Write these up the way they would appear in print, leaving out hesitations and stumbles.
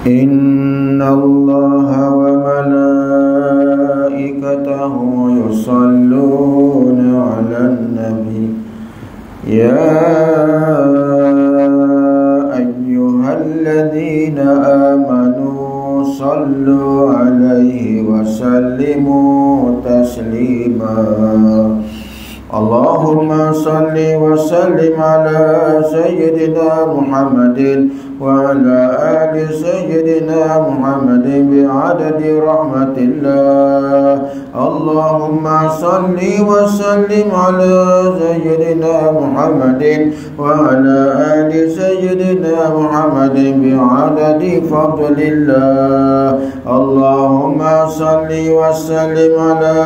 إن الله وملائكته يصلون على النبي يا أيها الذين آمنوا صلوا عليه وسلموا تسليما اللهم صل وسلم على سيدنا محمد وعلى آل سيدنا محمد بعدد رحمة الله اللهم صل وسلم على سيدنا محمد وعلى آل سيدنا محمد بعدد فضل الله اللهم صل وسلم على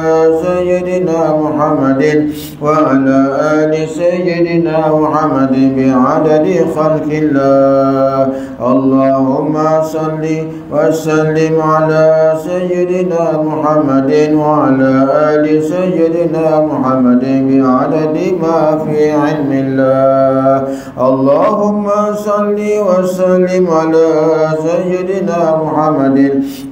سيدنا محمد وعلى آل سيدنا محمد بعدد خلق الله اللهم صل وسلم على سيدنا محمد وعلى آل سيدنا محمد بعدد ما في علم الله اللهم صل وسلم على سيدنا محمد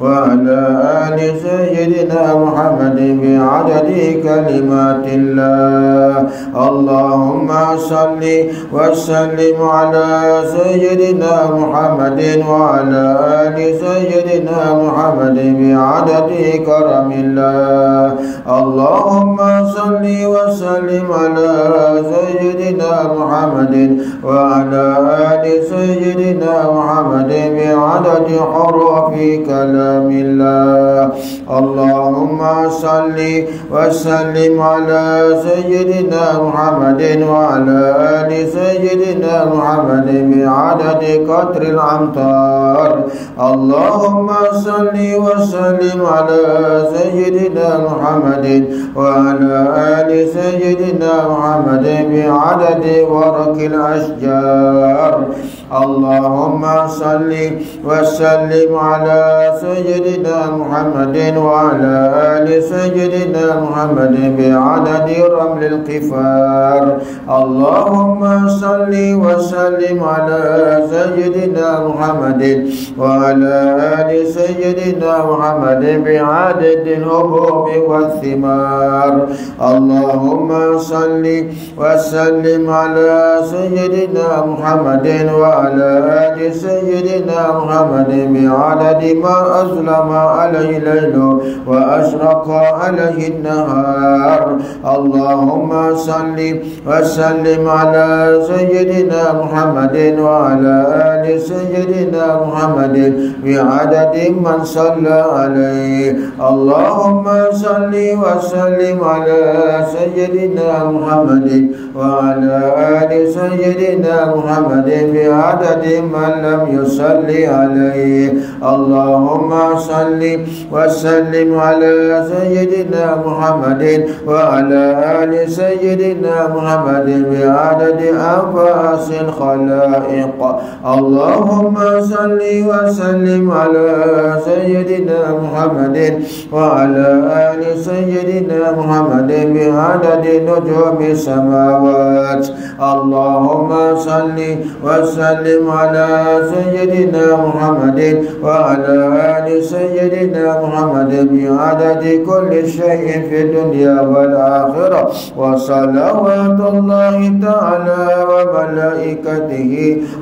وعلى آل سيدنا محمد بعدد كلمات الله اللهم صل وسلم على سيدنا محمد وعلى آل سيدنا محمد بعدد كرم الله اللهم صل وسلم على سيدنا محمد وعلى آل سيدنا محمد بعدد حروف كلام الله اللهم صل وسلم على سيدنا محمد وعلى آل سيدنا محمد بعدد قطر الأمطار اللهم صل وسلم على سيدنا محمد وعلى آل سيدنا محمد بعدد ورق الأشجار اللهم صل وسلم على سيدنا محمد وعلى آل سيدنا محمد بعدد رمل القفار اللهم صل وسلم على سيدنا محمد وعلى آل سيدنا محمد بعدد الهبوب والثمار اللهم صل وسلم على سيدنا محمد وعلى آل سيدنا محمد بعدد ما أظلم عليه الليل وأشرق عليه النهار اللهم صل وسلم على سيدنا محمد وعلى آل سيدنا محمد بعدد من صلى عليه اللهم صل وسلم على سيدنا محمد وعلى آل سيدنا محمد بعدد من لم يصلي عليه اللهم صل وسلم على سيدنا محمد وعلى آل سيدنا محمد بعدد أنفاس الخلائق اللهم صل وسلم على سيدنا محمد وعلى آل سيدنا محمد بعدد نجوم السماوات اللهم صل وسلم على سيدنا محمد وعلى آل سيدنا محمد بعدد كل شيء في الدنيا والآخرة وصلوات الله تعالى وملائكته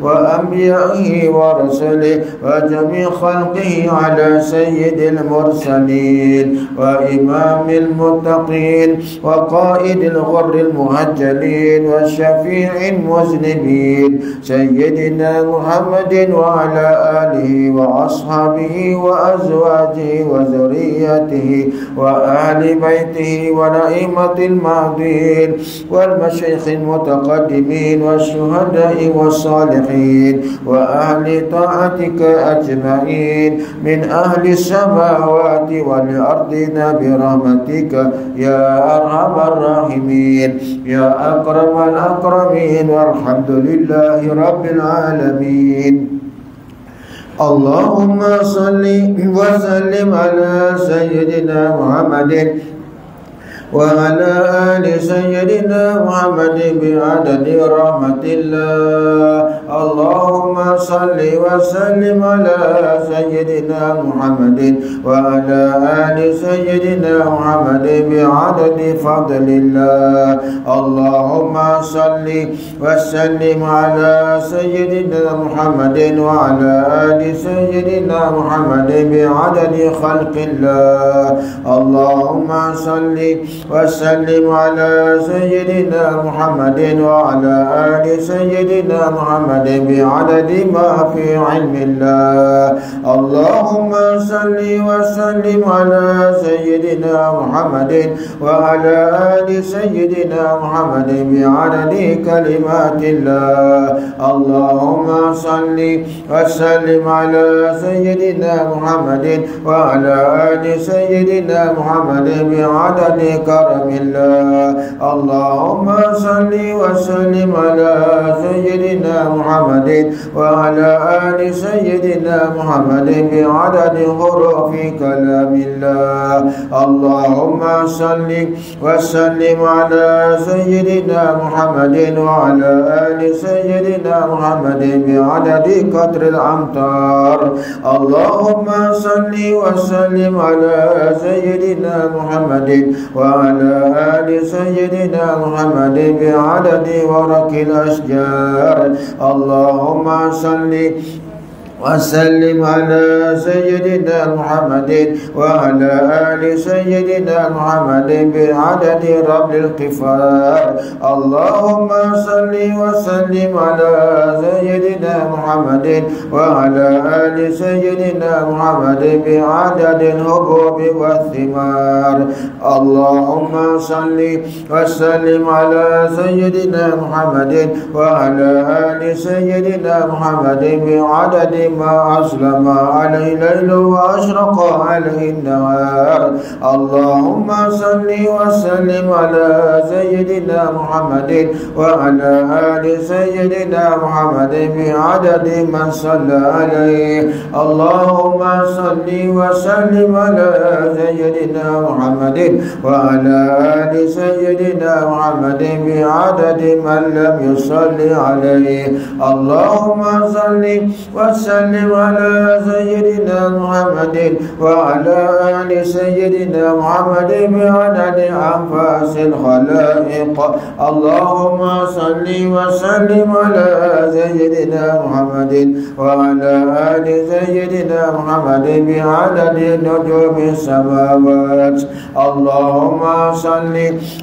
وأنبيائه ورسله وجميع خلقه على سيد المرسلين وإمام المتقين وقائد الغر المهجلين وشفيع المذنبين سيدنا محمد وعلى آله وأصحابه وأزواجه وذريته وآل بيته والأئمة الماضين والمشايخ المتقدمين والشهداء والصالحين وأهل طاعتك أجمعين من أهل السماوات والأرضين برحمتك يا أرحم الراحمين يا أكرم الأكرمين والحمد لله رب العالمين اللهم صل وسلم على سيدنا محمد وعلى آل سيدنا محمد بعدد رحمة الله اللهم صل وسلم على سيدنا محمد وعلى آل سيدنا محمد بعدد فضل الله. اللهم صل وسلم على سيدنا محمد وعلى آل سيدنا محمد بعدد خلق الله. اللهم صل وسلم على سيدنا محمد وعلى آل سيدنا محمد بعدد ما في علم الله. اللهم صل وسلم على سيدنا محمد وعلى آل سيدنا محمد بعدد كلمات الله. اللهم صل وسلم على سيدنا محمد وعلى آل سيدنا محمد بعدد كرم الله. اللهم صل وسلم على سيدنا محمد وعلى آل سيدنا محمد بعدد حروف كلام الله. اللهم صل وسلم على سيدنا محمد وعلى آل سيدنا محمد بعدد قطر الأمطار. اللهم صل وسلم على سيدنا محمد وعلى آل سيدنا محمد بعدد ورق الأشجار. اللهم صل وسلم على سيدنا محمد وعلى آل سيدنا محمد بعدد ربل القفار. اللهم صل وسلم على سيدنا محمد وعلى آل سيدنا محمد بعدد الهبوب والثمار. اللهم صل وسلم على سيدنا محمد وعلى آل سيدنا محمد بعدد ما أسلم عليه الليل وأشرق عليه النهار. اللهم صل وسلم على سيدنا محمد وعلى آل سيدنا محمد بعدد من صلى عليه. اللهم صل وسلم على سيدنا محمد وعلى آل سيدنا محمد بعدد من لم يصلي عليه. اللهم صل وسلم على سيدنا محمد وعلى آل سيدنا محمد بعدد أنفاس الخلائق. اللهم صل وسلم على سيدنا محمد وعلى آل سيدنا محمد بعدد نجوم السماوات. اللهم صل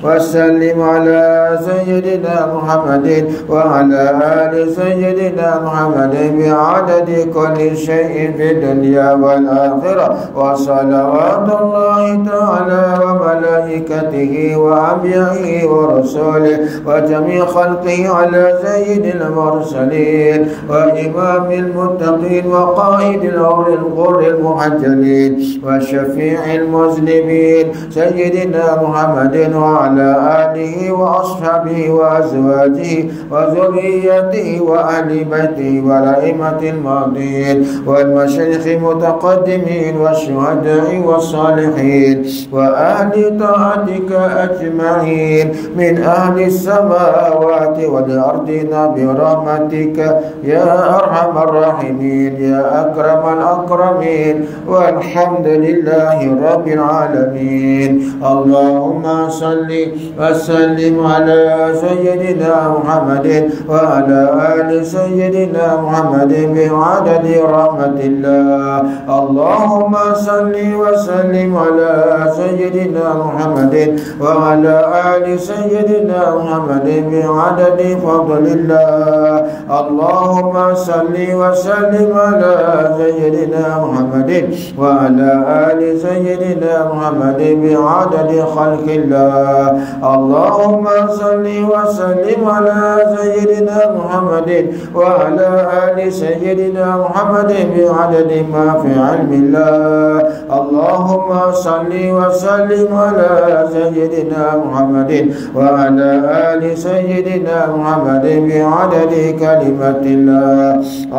وسلم على سيدنا محمد وعلى آل سيدنا محمد بعدد كل شيء في الدنيا والآخرة. وصلوات الله تعالى وملائكته وأنبيائه ورسوله وجميع خلقه على سيد المرسلين وإمام المتقين وقائد الغر المحجلين وشفيع المذنبين سيدنا محمد وعلى آله وأصحابه وأزواجه وذريته وأهل بيته والأئمة الماضين والمشايخ المتقدمين والشهداء والصالحين وأهل طاعتك أجمعين من أهل السماوات والأرضين برحمتك يا أرحم الراحمين يا أكرم الأكرمين والحمد لله رب العالمين. اللهم صل وسلم على سيدنا محمد وعلى آل سيدنا محمد بعدد رحمة الله. اللهم صل وسلم على سيدنا محمد وعلى آل سيدنا محمد بعدد فضل الله. اللهم صل وسلم على سيدنا محمد وعلى آل سيدنا محمد بعدد خلق الله. اللهم صل وسلم على سيدنا محمد وعلى آل سيدنا محمد بعدد ما في علم الله. اللهم صل وسلم على سيدنا محمد وعلى آل سيدنا محمد بعدد كلمة الله.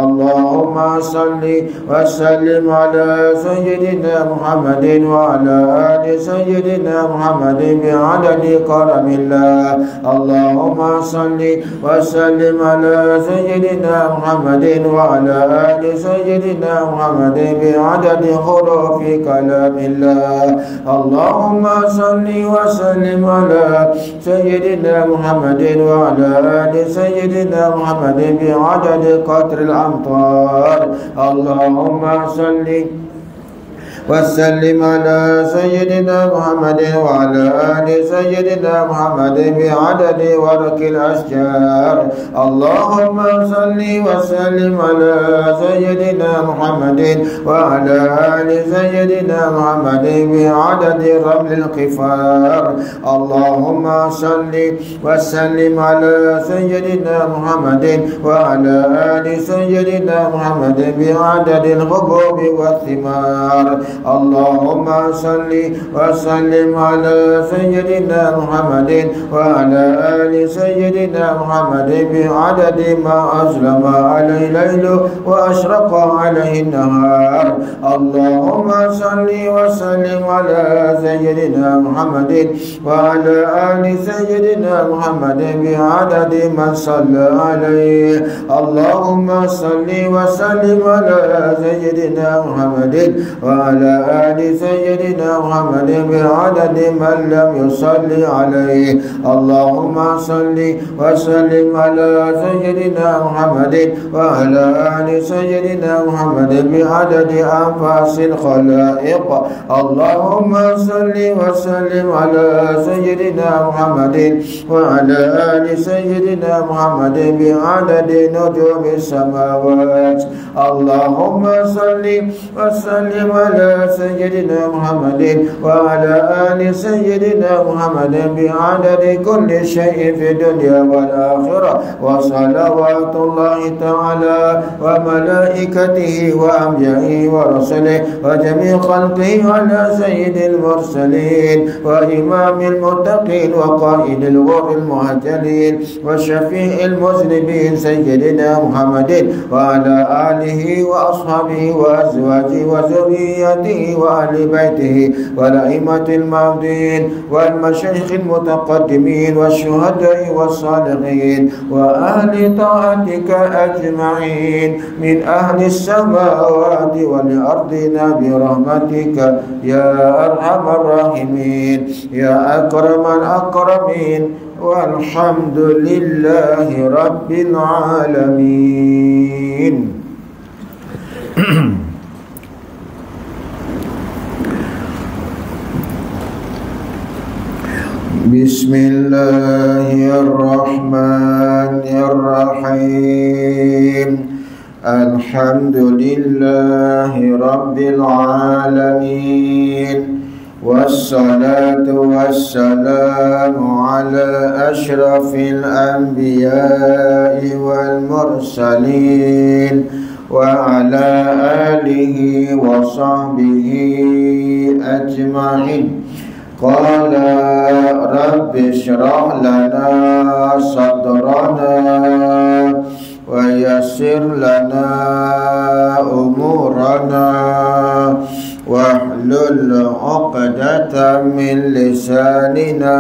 اللهم صل وسلم على سيدنا محمد وعلى آل سيدنا محمد بعدد كرم الله. اللهم صل وسلم على سيدنا محمد وعلى آل سيدنا محمد بعدد حروف كلام الله. اللهم صل وسلم على سيدنا محمد وعلى آل سيدنا محمد بعدد قطر الأمطار. اللهم صل وسلم على سيدنا محمد وعلى آل سيدنا محمد بعدد ورق الأشجار. اللهم صل وسلم على سيدنا محمد وعلى آل سيدنا محمد بعدد رمل القفار. اللهم صل وسلم على سيدنا محمد وعلى آل سيدنا محمد بعدد الحبوب والثمار. اللهم صل وسلم على سيدنا محمد وعلى آل سيدنا محمد بعدد ما أظلم عليه الليل وأشرق عليه النهار. اللهم صل وسلم على سيدنا محمد وعلى آل سيدنا محمد بعدد من صلى عليه. اللهم صل وسلم على سيدنا محمد وعلى آل سيدنا محمد بعدد من لم يصلي عليه. اللهم صل وسلم على سيدنا محمد وعلى آل سيدنا محمد بعدد أنفاس الخلائق. اللهم صل وسلم على سيدنا محمد وعلى آل سيدنا محمد بعدد نجوم السماوات. اللهم صل وسلم على سيدنا محمد وعلى آل سيدنا محمد بعدد كل شيء في الدنيا والآخرة. وصلوات الله تعالى وملائكته وأنبيائه ورسله وجميع خلقه على سيد المرسلين وإمام المتقين وقائد الغر المهجلين وشفيع المذنبين سيدنا محمد وعلى آله وأصحابه وأزواجه وذريته وأهل بيته والأئمة الماضين والمشايخ المتقدمين والشهداء والصالحين وأهل طاعتك أجمعين من أهل السماوات والأرض برحمتك يا أرحم الراحمين يا أكرم الأكرمين والحمد لله رب العالمين. بسم الله الرحمن الرحيم. الحمد لله رب العالمين والصلاة والسلام على أشرف الأنبياء والمرسلين وعلى آله وصحبه أجمعين. قال رب اشرح لنا صدرنا ويسر لنا أمورنا واحلل عقدة من لساننا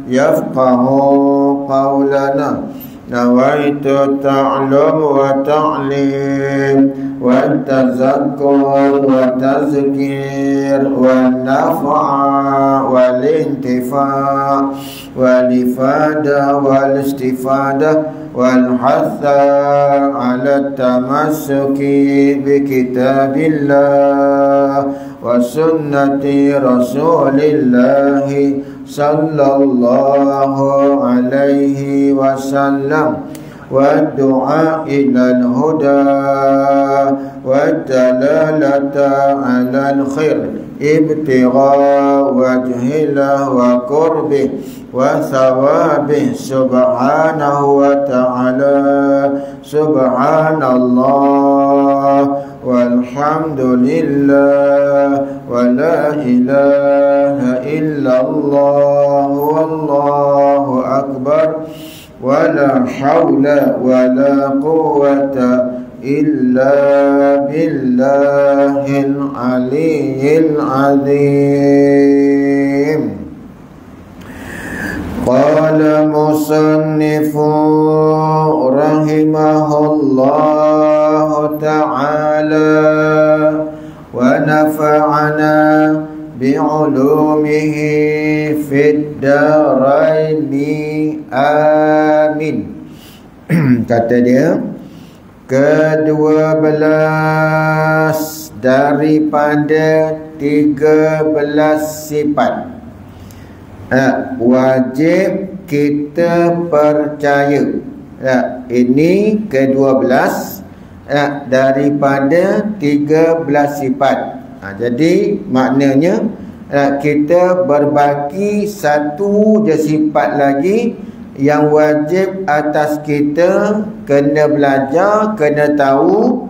يفقه قولنا. نويت التعلم والتعليم والتذكر والتذكير والنفع والانتفاع والإفادة والاستفادة والحث على التمسك بكتاب الله وسنة رسول الله صلى الله عليه وسلم والدعاء إلى الهدى والدلالة على الخير ابتغاء وجه الله وقربه وثوابه سبحانه وتعالى. سبحان الله والحمد لله ولا إله إلا الله والله أكبر ولا حول ولا قوة illa billahil aliyyil azim. Qala musannifu rahimahullahu ta'ala wa nafa'ana bi'ulumihi fid daraini amin. Kata dia, ke-12 daripada 13 sifat wajib kita percaya. Ini ke-12 daripada 13 sifat. Jadi maknanya kita berbaki satu je sifat lagi yang wajib atas kita, kena belajar, kena tahu,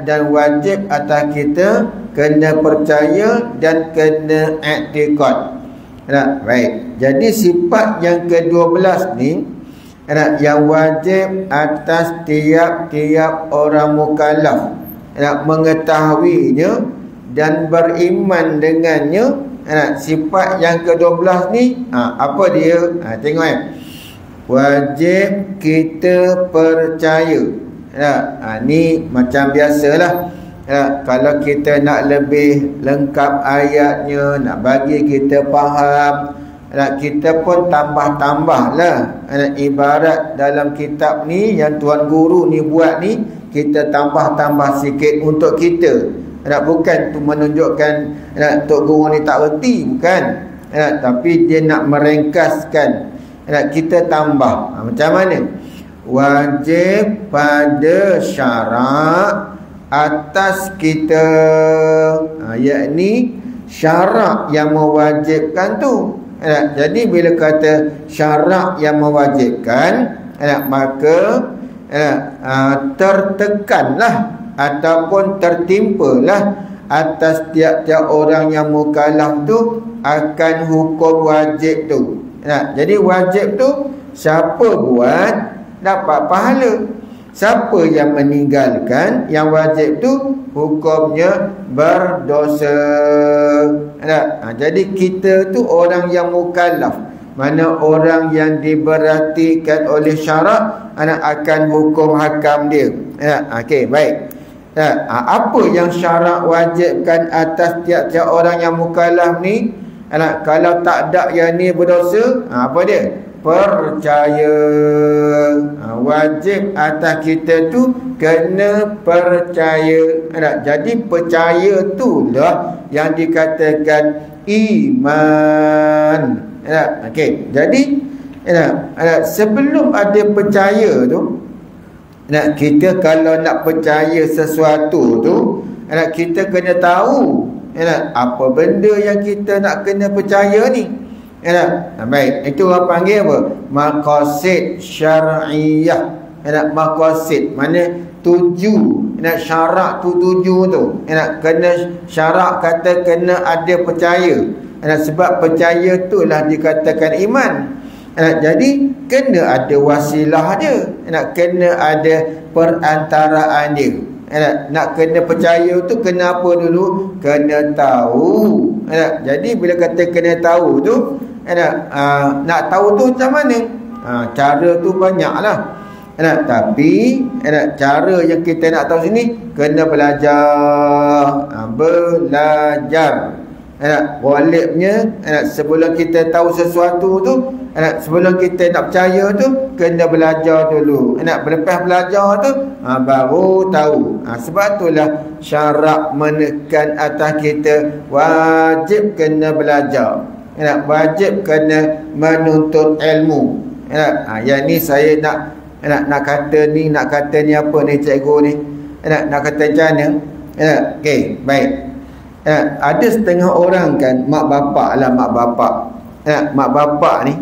dan wajib atas kita kena percaya dan kena i'tiqad. Baik. Jadi sifat yang ke-12 ni yang wajib atas tiap-tiap orang mukallaf mengetahuinya dan beriman dengannya. Sifat yang ke-12 ni apa dia? Tengok wajib kita percaya. Ni macam biasalah. Kalau kita nak lebih lengkap ayatnya, nak bagi kita faham, kita pun tambah-tambah lah. Ibarat dalam kitab ni yang Tuan Guru ni buat ni, kita tambah-tambah sikit untuk kita. Bukan tu menunjukkan Tok Guru ni tak reti, bukan. Tapi dia nak meringkaskan. Kita tambah. Macam mana? Wajib pada syarak atas kita, yakni syarak yang mewajibkan tu. Jadi bila kata syarak yang mewajibkan, maka tertekanlah ataupun tertimpalah atas tiap-tiap orang yang mukallaf tu akan hukum wajib tu. Jadi wajib tu siapa buat dapat pahala. Siapa yang meninggalkan yang wajib tu hukumnya berdosa. Jadi kita tu orang yang mukallaf, mana orang yang diberhentikan oleh syarak akan hukum hakam dia. Okey, baik. Apa yang syarak wajibkan atas tiap-tiap orang yang mukallaf ni? Kalau tak ada yang ni berdosa, apa dia? Percaya. Wajib atas kita tu kena percaya. Jadi percaya itulah yang dikatakan iman. Okey. Jadi sebelum ada percaya tu, kita kalau nak percaya sesuatu tu, kita kena tahu apa benda yang kita nak kena percaya ni. Baik, itu orang panggil apa? Maqasid syar'iyah. Maqasid mana tuju. Syarak tu tuju tu. Kena syarak kata kena ada percaya. Sebab percaya itulah dikatakan iman. Jadi kena ada wasilah dia. Kena ada perantaraan dia. Nak kena percaya tu kena apa dulu? Kena tahu. Jadi bila kata kena tahu tu, nak tahu tu macam mana? Cara tu banyaklah. Tapi cara yang kita nak tahu sini kena belajar. Belajar. Walibnya sebelum kita tahu sesuatu tu, sebelum kita nak percaya tu, kena belajar dulu. Lepas belajar tu baru tahu. Sebab itulah syarat menekan atas kita wajib kena belajar. Wajib kena menuntut ilmu. Yang ni saya nak kata ni apa ni cikgu ni? Nak kata macam mana? Okey, baik. Ada setengah orang kan, mak bapak mak bapak ni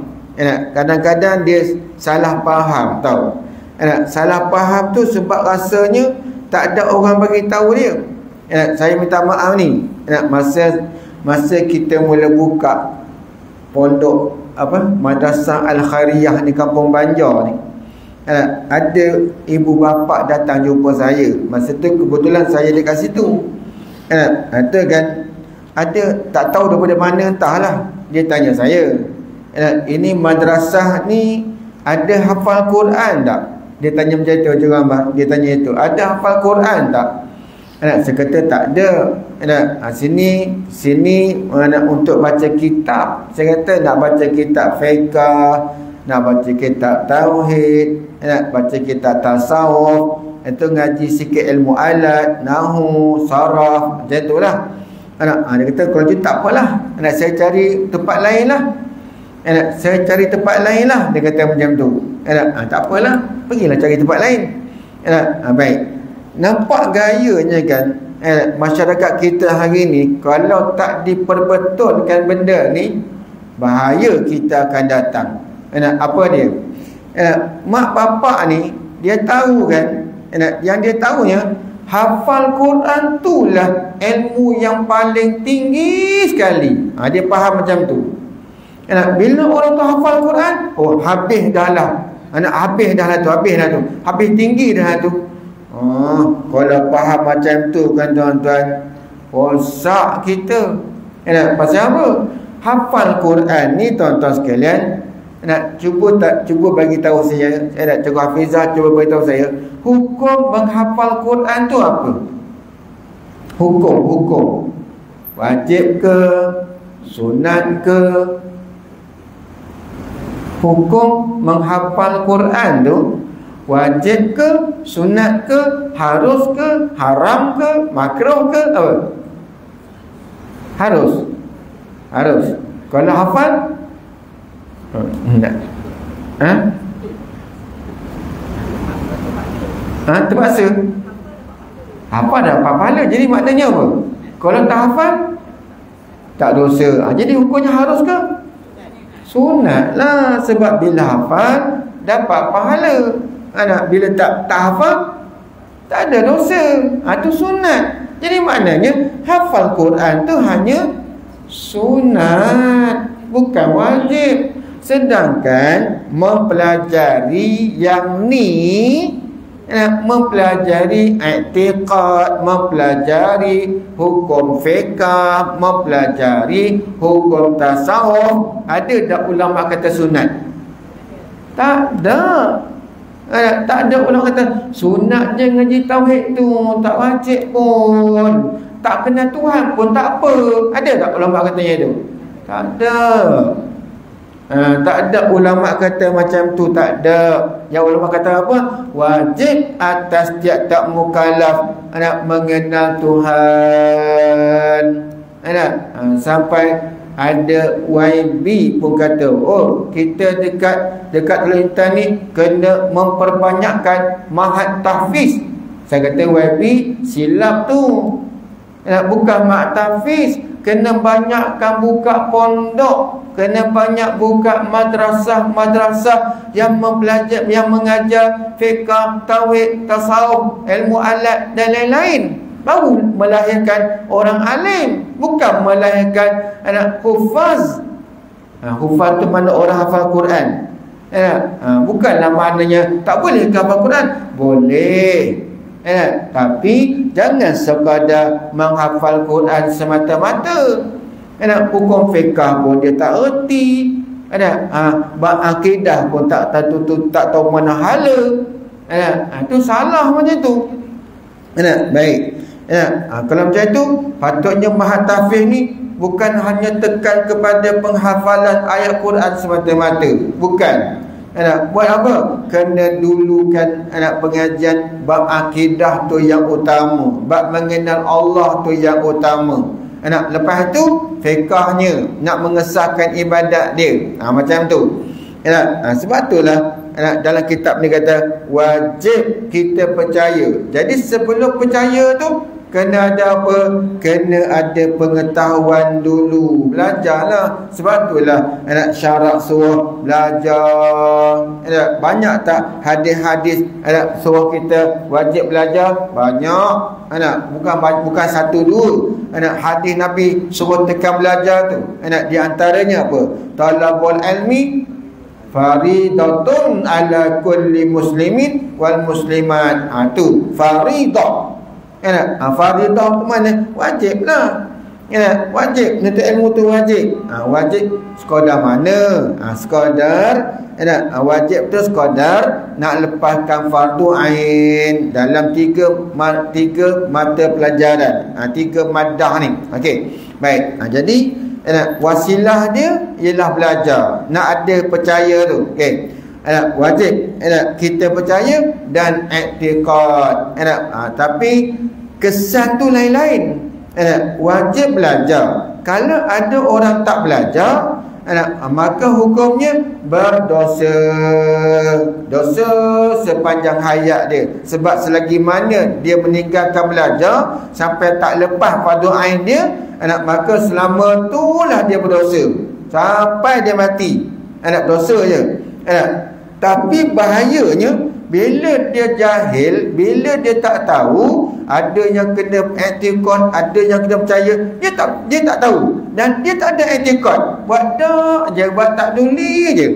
kadang-kadang dia salah faham tau. Salah faham tu sebab rasanya tak ada orang bagi tahu dia. Saya minta maaf ni, masa kita mula buka pondok Madrasah Al-Khairiyah ni Kampung Banjar ni, ada ibu bapa datang jumpa saya. Masa tu kebetulan saya dekat situ. Ada kan, ada tak tahu daripada mana entahlah, dia tanya saya, ini madrasah ni ada hafal Quran tak? Dia tanya macam tu, Encik Rahmat. Dia tanya itu, ada hafal Quran tak? Saya kata tak ada. Sini untuk baca kitab. Saya kata nak baca kitab fiqh, nak baca kitab tauhid, nak baca kitab tasawuf, itu ngaji sikit ilmu alat, nahu, saraf, macam itulah. Dia kata kalau tu tak apalah, saya cari tempat lain lah. Saya cari tempat lain lah. Dia kata macam tu. Tak apalah, pergilah cari tempat lain. Baik. Nampak gayanya kan, masyarakat kita hari ni kalau tak diperbetulkan benda ni, bahaya kita akan datang. Apa dia? Mak bapak ni dia tahu kan, yang dia tahunya hafal Quran tu lah ilmu yang paling tinggi sekali. Dia faham macam tu. Bila orang tu hafal Quran, oh habis dah lah. Habis dah lah tu, habis tinggi dah lah tu. Kalau faham macam tu kan tuan-tuan, rosak kita. Pasal apa? Hafal Quran ni tuan-tuan sekalian, cuba bagi tahu saya nak Cikgu Hafizah cuba bagi tahu saya, hukum menghafal Quran tu apa? Hukum wajib ke, sunat ke? Hukum menghafal Quran tu wajib ke, sunat ke, harus ke, haram ke, makruh ke, apa? Harus. Kalau hafal tak. Terpaksa. Hafal dah pahala. Jadi maknanya apa? Kalau tak hafal tak dosa. Jadi hukumnya harus ke? Sunat lah. Sebab bila hafal dapat pahala. Bila tak hafal tak ada dosa. Itu sunat. Jadi maknanya hafal Quran tu hanya sunat, bukan wajib. Sedangkan mempelajari yang ni, mempelajari i'tiqad, mempelajari hukum fiqh, mempelajari hukum tasawuf, ada tak ulama kata sunat? Tak ada. Tak ada ulama kata sunat je ngaji tauhid tu, tak wajib pun, tak kenal Tuhan pun tak apa. Ada tak ulama katanya tu? Tak ada. Tak ada ulama kata macam tu, tak ada. Yang ulama kata apa? Wajib atas tiap-tiap mukallaf mengenal Tuhan. Sampai ada YB pun kata, oh kita dekat Kelantan ni kena memperbanyakkan mahat tahfiz. Saya kata YB silap tu. Bukan mahat tahfiz, kena banyakkan buka pondok, kena banyak buka madrasah yang mempelajari, yang mengajar fiqh, tauhid, tasawuf, ilmu alat dan lain-lain. Baru melahirkan orang alim, bukan melahirkan anak hufaz. Hufaz tu mana orang hafal Quran. Bukanlah maknanya tak boleh hafal Quran. Boleh. Tapi jangan sekadar menghafal Quran semata-mata. Hukum fiqh pun dia tak erti. Akidah pun tak tahu mana hala. Itu salah macam tu. Baik. Kalau macam tu, patutnya mahat tahfiz ni bukan hanya tekan kepada penghafalan ayat Quran semata-mata. Bukan. Buat apa? Kena dulukan pengajian bab akidah tu yang utama, bab mengenal Allah tu yang utama. Lepas tu fiqahnya, nak mengesahkan ibadat dia. Macam tu. Sebab itulah dalam kitab ni kata wajib kita percaya. Jadi sebelum percaya tu kena ada apa? Kena ada pengetahuan dulu. Belajarlah. Sebab itulah syarat surah belajar. Banyak tak hadis-hadis surah kita wajib belajar? Banyak. Bukan satu dua. Hadis Nabi suruh tekan belajar tu. Di antaranya apa? Talabul ilmi faridatun ala kulli muslimin wal muslimat. Tu faridah. Faridah tu mana? Wajib lah. Wajib menuntut ilmu tu wajib. Wajib sekadar mana? Sekadar wajib tu sekadar nak lepaskan fardu ain dalam tiga mata pelajaran. Tiga maddah ni. Okey. Baik. Jadi wasilah dia ialah belajar. Nak ada percaya tu. Okey. Wajib kita percaya dan i'tiqad. Tapi kesan tu lain-lain. Wajib belajar. Kalau ada orang tak belajar, maka hukumnya berdosa. Dosa sepanjang hayat dia. Sebab selagi mana dia meninggalkan belajar sampai tak lepas fardu ain dia, maka selama itulah dia berdosa sampai dia mati. Dosa je. Tapi bahayanya bila dia jahil, bila dia tak tahu, ada yang kena i'tiqad, ada yang kena percaya, dia tak tahu dan dia tak ada i'tiqad, buat dak je, buat tak duli je.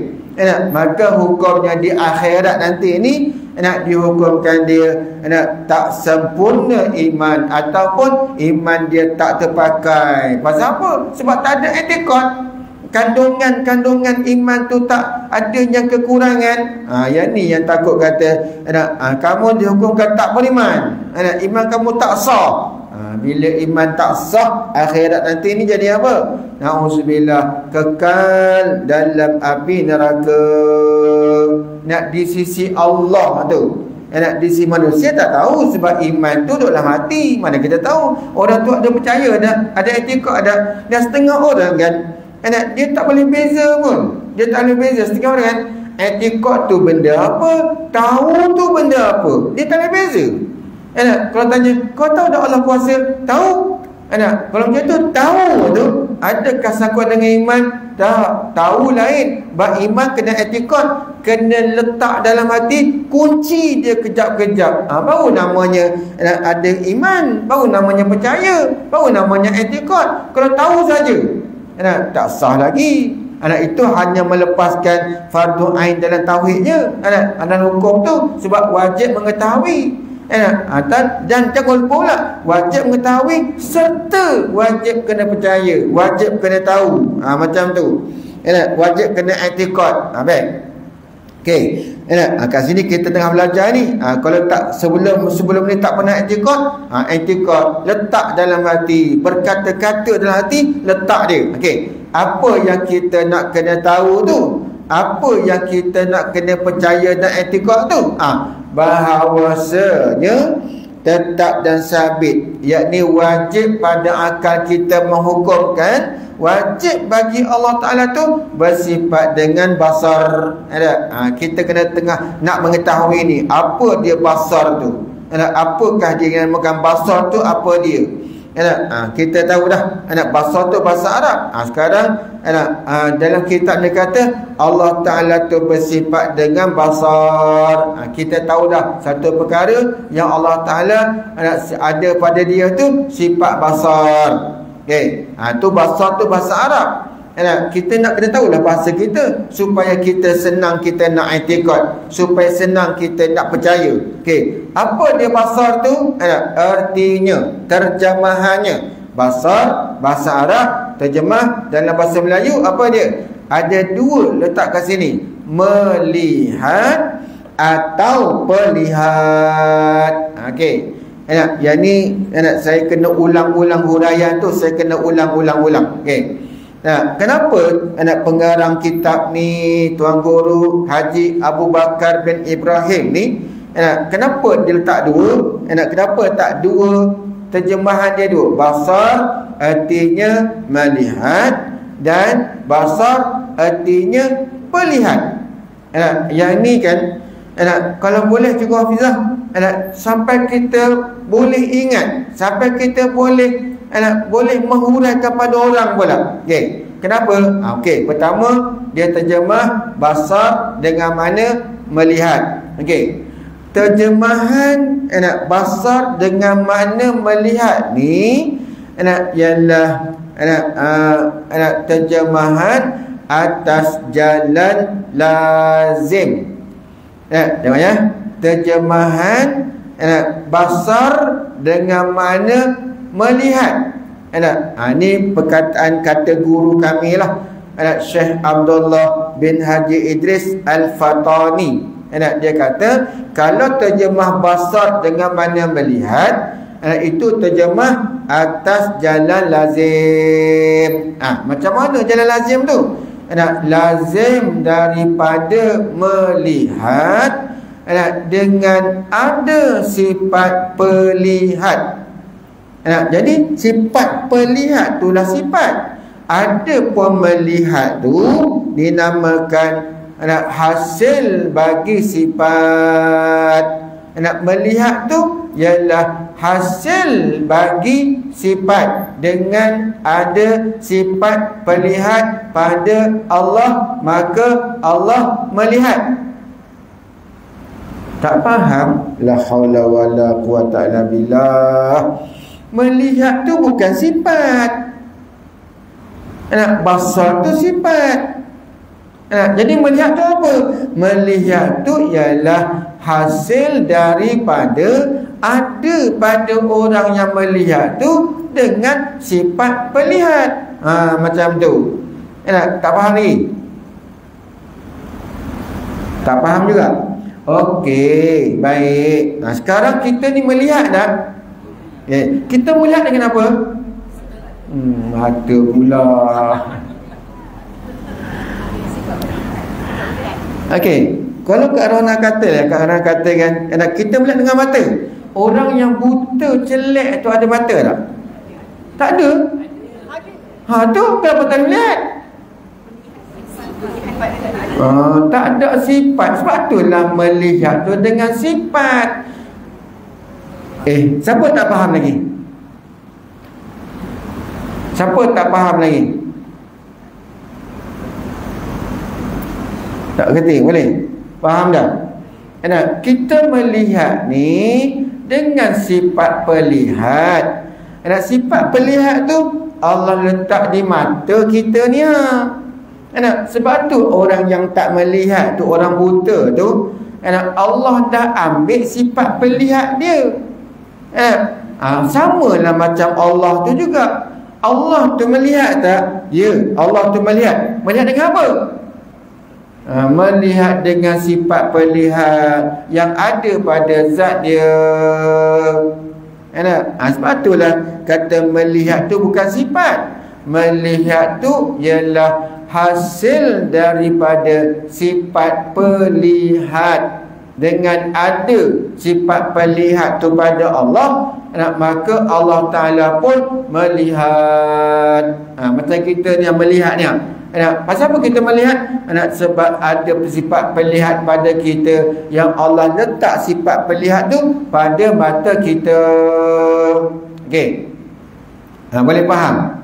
Maka hukumnya di akhirat nanti ni dihukumkan dia tak sempurna iman, ataupun iman dia tak terpakai. Pasal apa? Sebab tak ada i'tiqad. Kandungan iman tu tak ada yang kekurangan. Yang ni yang takut kata kamu dihukumkan tak beriman, iman kamu tak sah. Bila iman tak sah, akhirat nanti ni jadi apa? Na'udzubillah, kekal dalam api neraka. Nak di sisi Allah tu, nak di sisi manusia tak tahu. Sebab iman tu duduklah mati. Mana kita tahu? Orang tu ada percaya, ada etikad, ada. Dan setengah orang kan, dia tak boleh beza pun. Dia tak boleh beza. Setengah orang kan, etikad tu benda apa, tahu tu benda apa, dia tak boleh beza. Kalau tanya, kau tahu tak Allah kuasa? Tahu. Kalau macam tu, tahu tu adakah sangkut dengan iman? Tak. Tahu lain. Bab iman kena etikad, kena letak dalam hati, kunci dia kejap-kejap. Baru namanya ada iman, baru namanya percaya, baru namanya etikad. Kalau tahu saja, tak sah lagi. Itu hanya melepaskan fardu ain dalam tauhidnya. Dalam hukum tu, sebab wajib mengetahui. Dan jangan lupa pula, wajib mengetahui serta wajib kena percaya, wajib kena tahu. Macam tu. Wajib kena i'tiqad. Baik. Okey. Kat sini kita tengah belajar ni. Kalau tak sebelum ni tak pernah i'tiqad, i'tiqad letak dalam hati, berkata-kata dalam hati, letak dia. Okey. Apa yang kita nak kena tahu tu? Apa yang kita nak kena percaya dan i'tiqad tu? Bahawasanya tetap dan sabit, yakni wajib pada akal kita menghukumkan, wajib bagi Allah Ta'ala tu bersifat dengan basar. Kita kena tengah nak mengetahui ni, apa dia basar tu, apakah dia yang makan basar tu, apa dia. Kita tahu dah basar tu bahasa Arab. Sekarang dalam kitab dia kata Allah Ta'ala tu bersifat dengan basar. Kita tahu dah satu perkara yang Allah Ta'ala ada pada dia tu sifat basar. Okay. Tu basar tu bahasa Arab. Kita nak kena tahulah bahasa kita supaya kita senang kita nak i'tiqad, supaya senang kita nak percaya. Okey, apa dia basar tu? Artinya, terjemahannya. Basar bahasa Arab, terjemah dalam bahasa Melayu apa dia? Ada dua letak kat sini. Melihat atau perlihat. Okey. Yang ni saya kena ulang-ulang huraian tu, saya kena ulang-ulang. Okey. Kenapa pengarang kitab ni Tuan Guru Haji Abu Bakar bin Ibrahim ni, kenapa dia letak dua? Kenapa tak dua terjemahan dia dua? Basar artinya melihat dan basar artinya perlihat. Yang ni kan, kalau boleh juga Hafizah, sampai kita boleh ingat, sampai kita boleh menghuraikan pada orang pula. Okey. Kenapa? Okey, pertama dia terjemah basar dengan mana melihat. Okey. Terjemahan basar dengan mana melihat ni ialah terjemahan atas jalan lazim. Tengok ya, terjemahan basar dengan mana melihat. Ini perkataan kata guru kami lah, Syekh Abdullah bin Haji Idris Al-Fatani. Dia kata kalau terjemah basar dengan mana melihat, itu terjemah atas jalan lazim. Macam mana jalan lazim tu? Lazim daripada melihat dengan ada sifat pelihat. Jadi sifat pelihat itulah sifat. Ada pun melihat tu dinamakan hasil bagi sifat. Melihat tu ialah hasil bagi sifat. Dengan ada sifat pelihat pada Allah, maka Allah melihat. Tak faham? La haula wala quwata illa billah. Melihat tu bukan sifat. Basar tu sifat. Jadi melihat tu apa? Melihat tu ialah hasil daripada ada pada orang yang melihat tu dengan sifat pelihat. Macam tu. Tak faham ni? Tak faham juga? Okey, baik. Sekarang kita ni melihat dah. Kita melihat dengan apa? Mata pula. Okey, kalau Kak Rona kata kan, kita melihat dengan mata. Orang yang buta celek tu ada mata tak? Tak ada. Tu kenapa tak lihat? Tak ada sifat. Sebab itulah melihat tu dengan sifat. Siapa tak faham lagi? Siapa tak faham lagi? Tak kerti? Boleh? Faham dah? Kita melihat ni dengan sifat pelihat. Sifat pelihat tu Allah letak di mata kita ni. Sebab tu orang yang tak melihat tu, orang buta tu, Allah dah ambil sifat pelihat dia. Sama lah macam Allah tu juga. Allah tu melihat tak? Ya, Allah tu melihat. Melihat dengan apa? Melihat dengan sifat pelihat yang ada pada zat dia. Sebab itulah kata melihat tu bukan sifat. Melihat tu ialah hasil daripada sifat pelihat. Dengan ada sifat pelihat tu pada Allah, maka Allah Ta'ala pun melihat. Macam kita ni yang melihat ni. Pasal apa kita melihat? Sebab ada sifat pelihat pada kita, yang Allah letak sifat pelihat tu pada mata kita. Okey, boleh faham?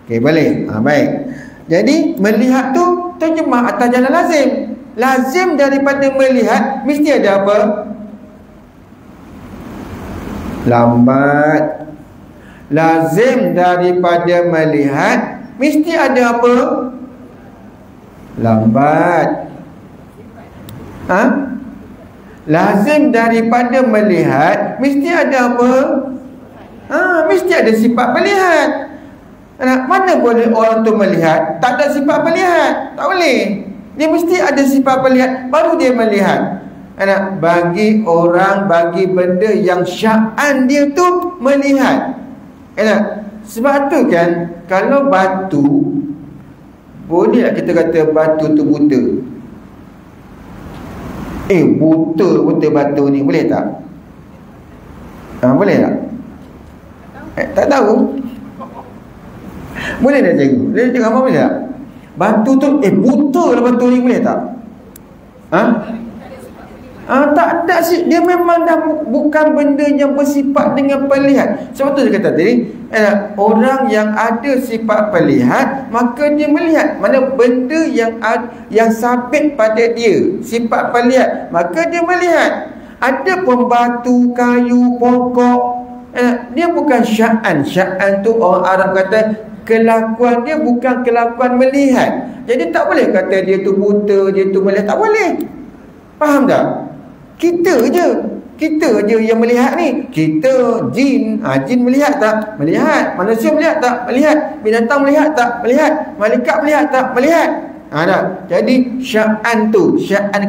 Okey, boleh. Baik. Jadi melihat tu terjemah atas jalan lazim. Lazim daripada melihat mesti ada apa? Lambat. Lazim daripada melihat mesti ada apa? Lambat. Lazim daripada melihat mesti ada apa? Mesti ada sifat melihat. Mana boleh orang tu melihat tak ada sifat melihat? Tak boleh. Dia mesti ada sifat melihat baru dia melihat. Bagi orang, bagi benda yang sya'an dia tu melihat. Sebab tu kan, kalau batu, boleh tak kita kata batu tu buta? Buta betul batu ni, boleh tak? Boleh tak? Tak tahu. Boleh tak cikgu? Boleh cikgu apa boleh tak? Batu tu buta lah batu ni, boleh tak? Tak ada sih. Dia memang dah bukan benda yang bersifat dengan pelihat. Sebab tu dia kata tadi, orang yang ada sifat pelihat, maka dia melihat. Mana benda yang sabit pada dia sifat pelihat, maka dia melihat. Ada pun batu, kayu, pokok, dia bukan sya'an. Sya'an tu orang Arab kata kelakuan dia bukan kelakuan melihat. Jadi tak boleh kata dia tu buta, dia tu melihat. Tak boleh. Faham tak? Kita je yang melihat ni. Kita, jin. Jin melihat tak? Melihat. Manusia melihat tak? Melihat. Binatang melihat tak? Melihat. Malaikat melihat tak? Melihat. Jadi sya'an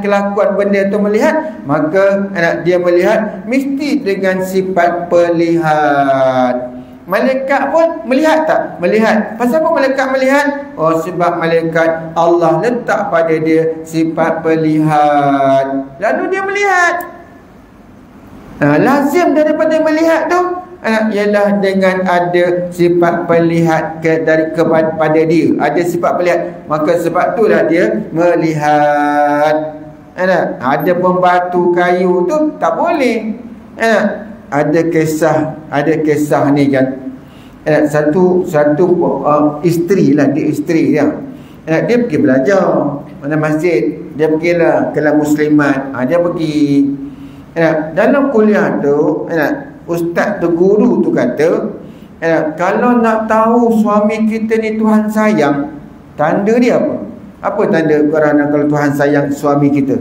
kelakuan benda tu melihat, maka dia melihat mesti dengan sifat pelihat. Malaikat pun melihat tak? Melihat. Pasal apa malaikat melihat? Sebab malaikat Allah letak pada dia sifat pelihat. Lalu dia melihat. Lazim daripada melihat tu ialah dengan ada sifat pelihat kepada dia. Ada sifat pelihat. Maka sebab itulah dia melihat. Ada pun batu kayu tu tak boleh. Ada kisah ni kan. Satu isteri lah, dia isteri dia. Dia pergi belajar mana masjid. Dia pergilah kelas muslimat. Dia pergi. Dalam kuliah tu, ustaz tu, guru tu kata, kalau nak tahu suami kita ni Tuhan sayang, tanda dia apa? Apa tanda kerana kalau Tuhan sayang suami kita?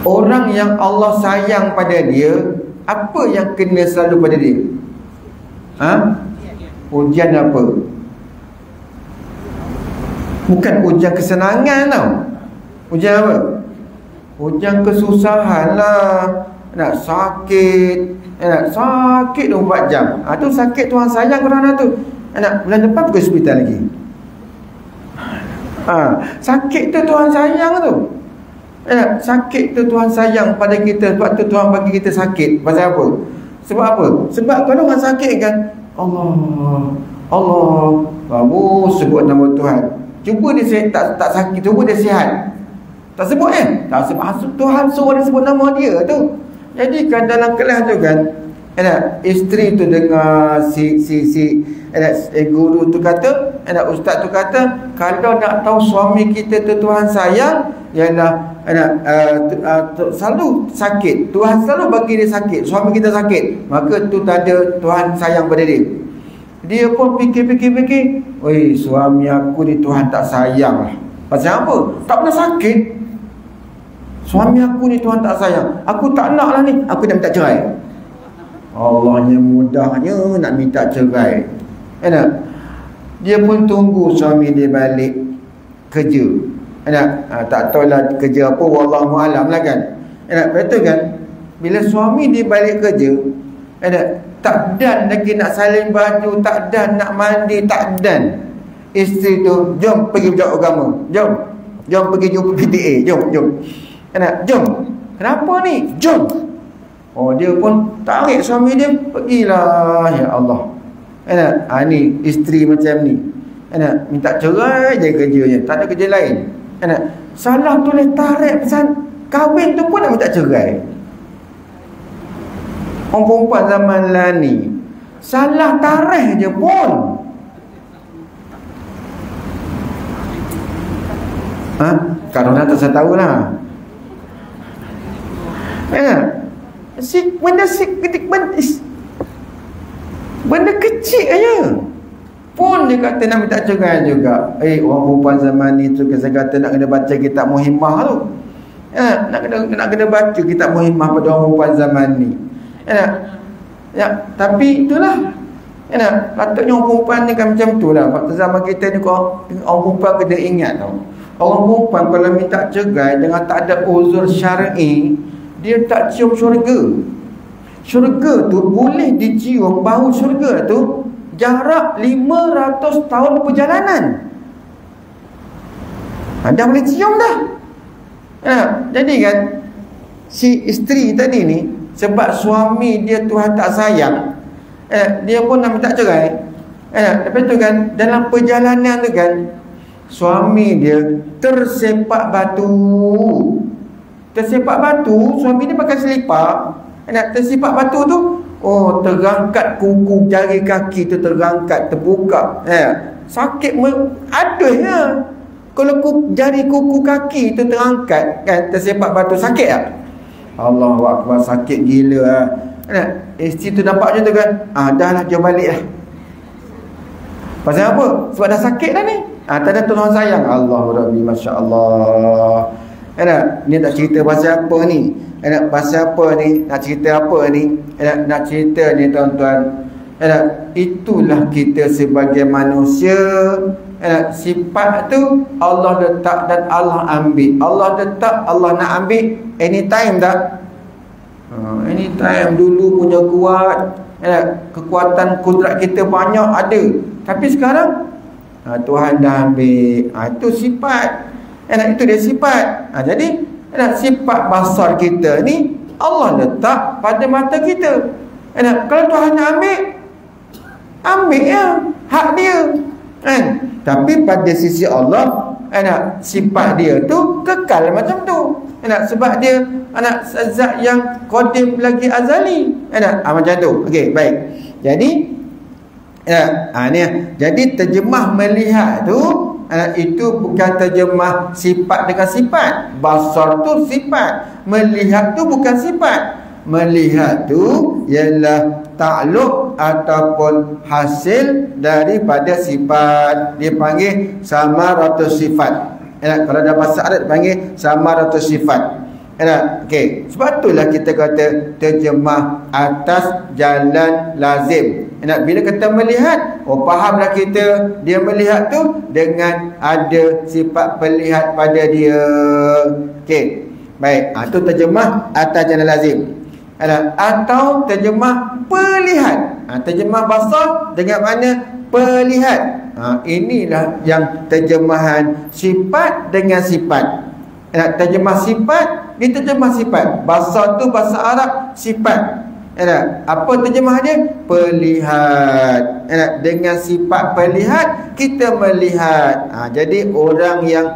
Orang yang Allah sayang pada dia, apa yang kena selalu pada dia? Ujian apa? Bukan ujian kesenangan tau. Ujian apa? Ujian kesusahan lah. Nak sakit, sakit 24 jam. Tu sakit Tuhan sayang kerana tu. Bulan depan pergi hospital lagi. Sakit tu Tuhan sayang tu. Sakit tu Tuhan sayang pada kita. Sebab tu Tuhan bagi kita sakit. Pasal apa? Sebab apa? Sebab kalau orang sakit kan, Allah baru sebut nama Tuhan. Cuba dia tak sakit, cuba dia sihat. Tak sebut tak sebut. Tuhan suruh dia sebut nama dia tu. Jadi kan dalam kelas tu kan, isteri tu dengar si guru tu kata, ustaz tu kata, kalau nak tahu suami kita tu Tuhan sayang, ialah selalu sakit. Tuhan selalu bagi dia sakit. Suami kita sakit, maka tu tanda Tuhan sayang pada dia. Dia pun fikir, oi, suami aku ni Tuhan tak sayang lah. Pasal apa? Tak pernah sakit. Suami aku ni Tuhan tak sayang. Aku tak nak lah ni. Aku nak minta cerai. Allahnya mudahnya nak minta cerai. Dia pun tunggu suami dia balik kerja. Tak tahulah kerja apa, wallahualam lah kan. Betul kan? Bila suami dia balik kerja, tak dan lagi nak salin baju, tak dan nak mandi, tak dan. Isteri tu, jom pergi belajar agama. Jom pergi jumpa PTA. Jom. Jom. Kenapa ni? Jom. Dia pun tarik suami dia, pergilah. Ya Allah. Ni isteri macam ni. Minta cerai je kerjanya, tak ada kerja lain. Salah tulis tarik pesan kahwin tu pun nak minta cerai. Orang perempuan zaman lah ni, salah tarikh je pun. Karena tak saya tahulah. Benda kecil aja pun dia kata nak minta cerai juga. Orang perempuan zaman ni tu saya kata nak kena baca kitab Muhimmah tu. Nak kena baca kitab Muhimmah pada orang perempuan zaman ni. Tapi itulah. Patutnya orang perempuan ni kan macam tu lah. Waktu zaman kita ni orang perempuan kena ingat tau. Orang perempuan kalau minta cerai dengan tak ada uzur syar'i, dia tak cium syurga. Syurga tu boleh dicium, bau syurga tu jarak 500 tahun perjalanan. Dah boleh cium dah. Jadi kan si isteri tadi ni, sebab suami dia Tuhan tak sayang, dia pun nak minta cerai. Lepas tu kan dalam perjalanan tu kan, suami dia tersepak batu. Suami dia pakai selipar. Tersepak batu tu, terangkat kuku jari kaki tu, terangkat, terbuka. Sakit aduh ya. Kalau jari kuku kaki tu terangkat kan, tersepak batu, sakit tak? Allahu Akbar, sakit gila lah. Isteri tu nampak macam tu kan, dah lah, jom balik lah. Pasal apa? Sebab dah sakit dah ni. Tanda tolong sayang. Allah Rabbi, Masya Allah. Ni nak cerita pasal apa ni? Pasal apa ni? Nak cerita apa ni? Nak cerita ni tuan-tuan. Itulah kita sebagai manusia. Sifat tu Allah letak dan Allah ambil. Allah letak, Allah nak ambil anytime tak? Anytime. Dulu punya kuat, kekuatan kudrat kita banyak ada. Tapi sekarang Tuhan dah ambil. Itu sifat. Itu dia sifat. Jadi sifat basar kita ni Allah letak pada mata kita. Kalau Tuhan nak ambil ya, hak dia. Tapi pada sisi Allah, sifat dia tu kekal macam tu. Sebab dia zat yang qadim lagi azali. Macam tu. Okey, baik. Jadi ni. Jadi terjemah melihat tu itu bukan terjemah sifat dengan sifat. Basar tu sifat, melihat tu bukan sifat. Melihat tu ialah takluk ataupun hasil daripada sifat. Dia panggil samaratus sifat. Kalau dalam bahasa Arab panggil samaratus sifat. Okey, sebab itulah kita kata terjemah atas jalan lazim. Bila kita melihat, fahamlah kita dia melihat tu dengan ada sifat pelihat pada dia. Okey, baik. Itu terjemah atas jalan lazim. Atau terjemah pelihat. Terjemah basar dengan mana pelihat. Inilah yang terjemahan sifat dengan sifat. Terjemah sifat, diterjemah sifat. Basar tu bahasa Arab sifat. Apa terjemah dia? Pelihat. Dengan sifat pelihat kita melihat. Jadi orang yang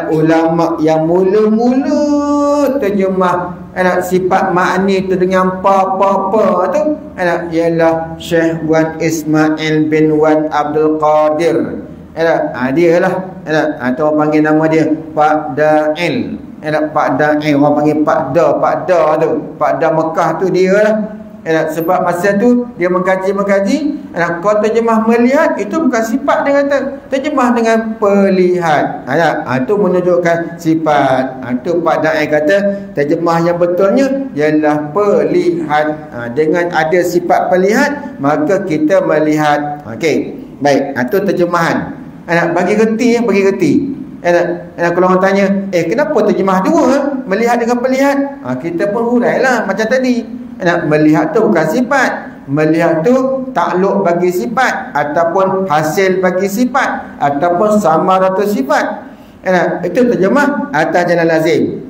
ulama yang mula-mula terjemah sifat makni tu dengan apa-apa tu ialah Syekh Wan Ismail bin Wan Abdul Qadir. Dia lah. Tu orang panggil nama dia Pak Da'il. Pak Da'il, orang panggil Pak Da tu. Pak Da Mekah tu dia lah. Sebab masa tu dia mengkaji. Kalau terjemah melihat itu bukan sifat dia kata, terjemah dengan pelihat. Itu menunjukkan sifat. Itu Pak Da'il kata terjemah yang betulnya ialah pelihat. Dengan ada sifat pelihat maka kita melihat. Okey, baik. Itu terjemahan. Bagi reti. Kalau orang tanya, kenapa terjemah dua, melihat dengan pelihat? Kita pun hurailah macam tadi. Melihat tu bukan sifat. Melihat tu takluk bagi sifat ataupun hasil bagi sifat ataupun samaratus sifat. Itu terjemah atas jalan lazim.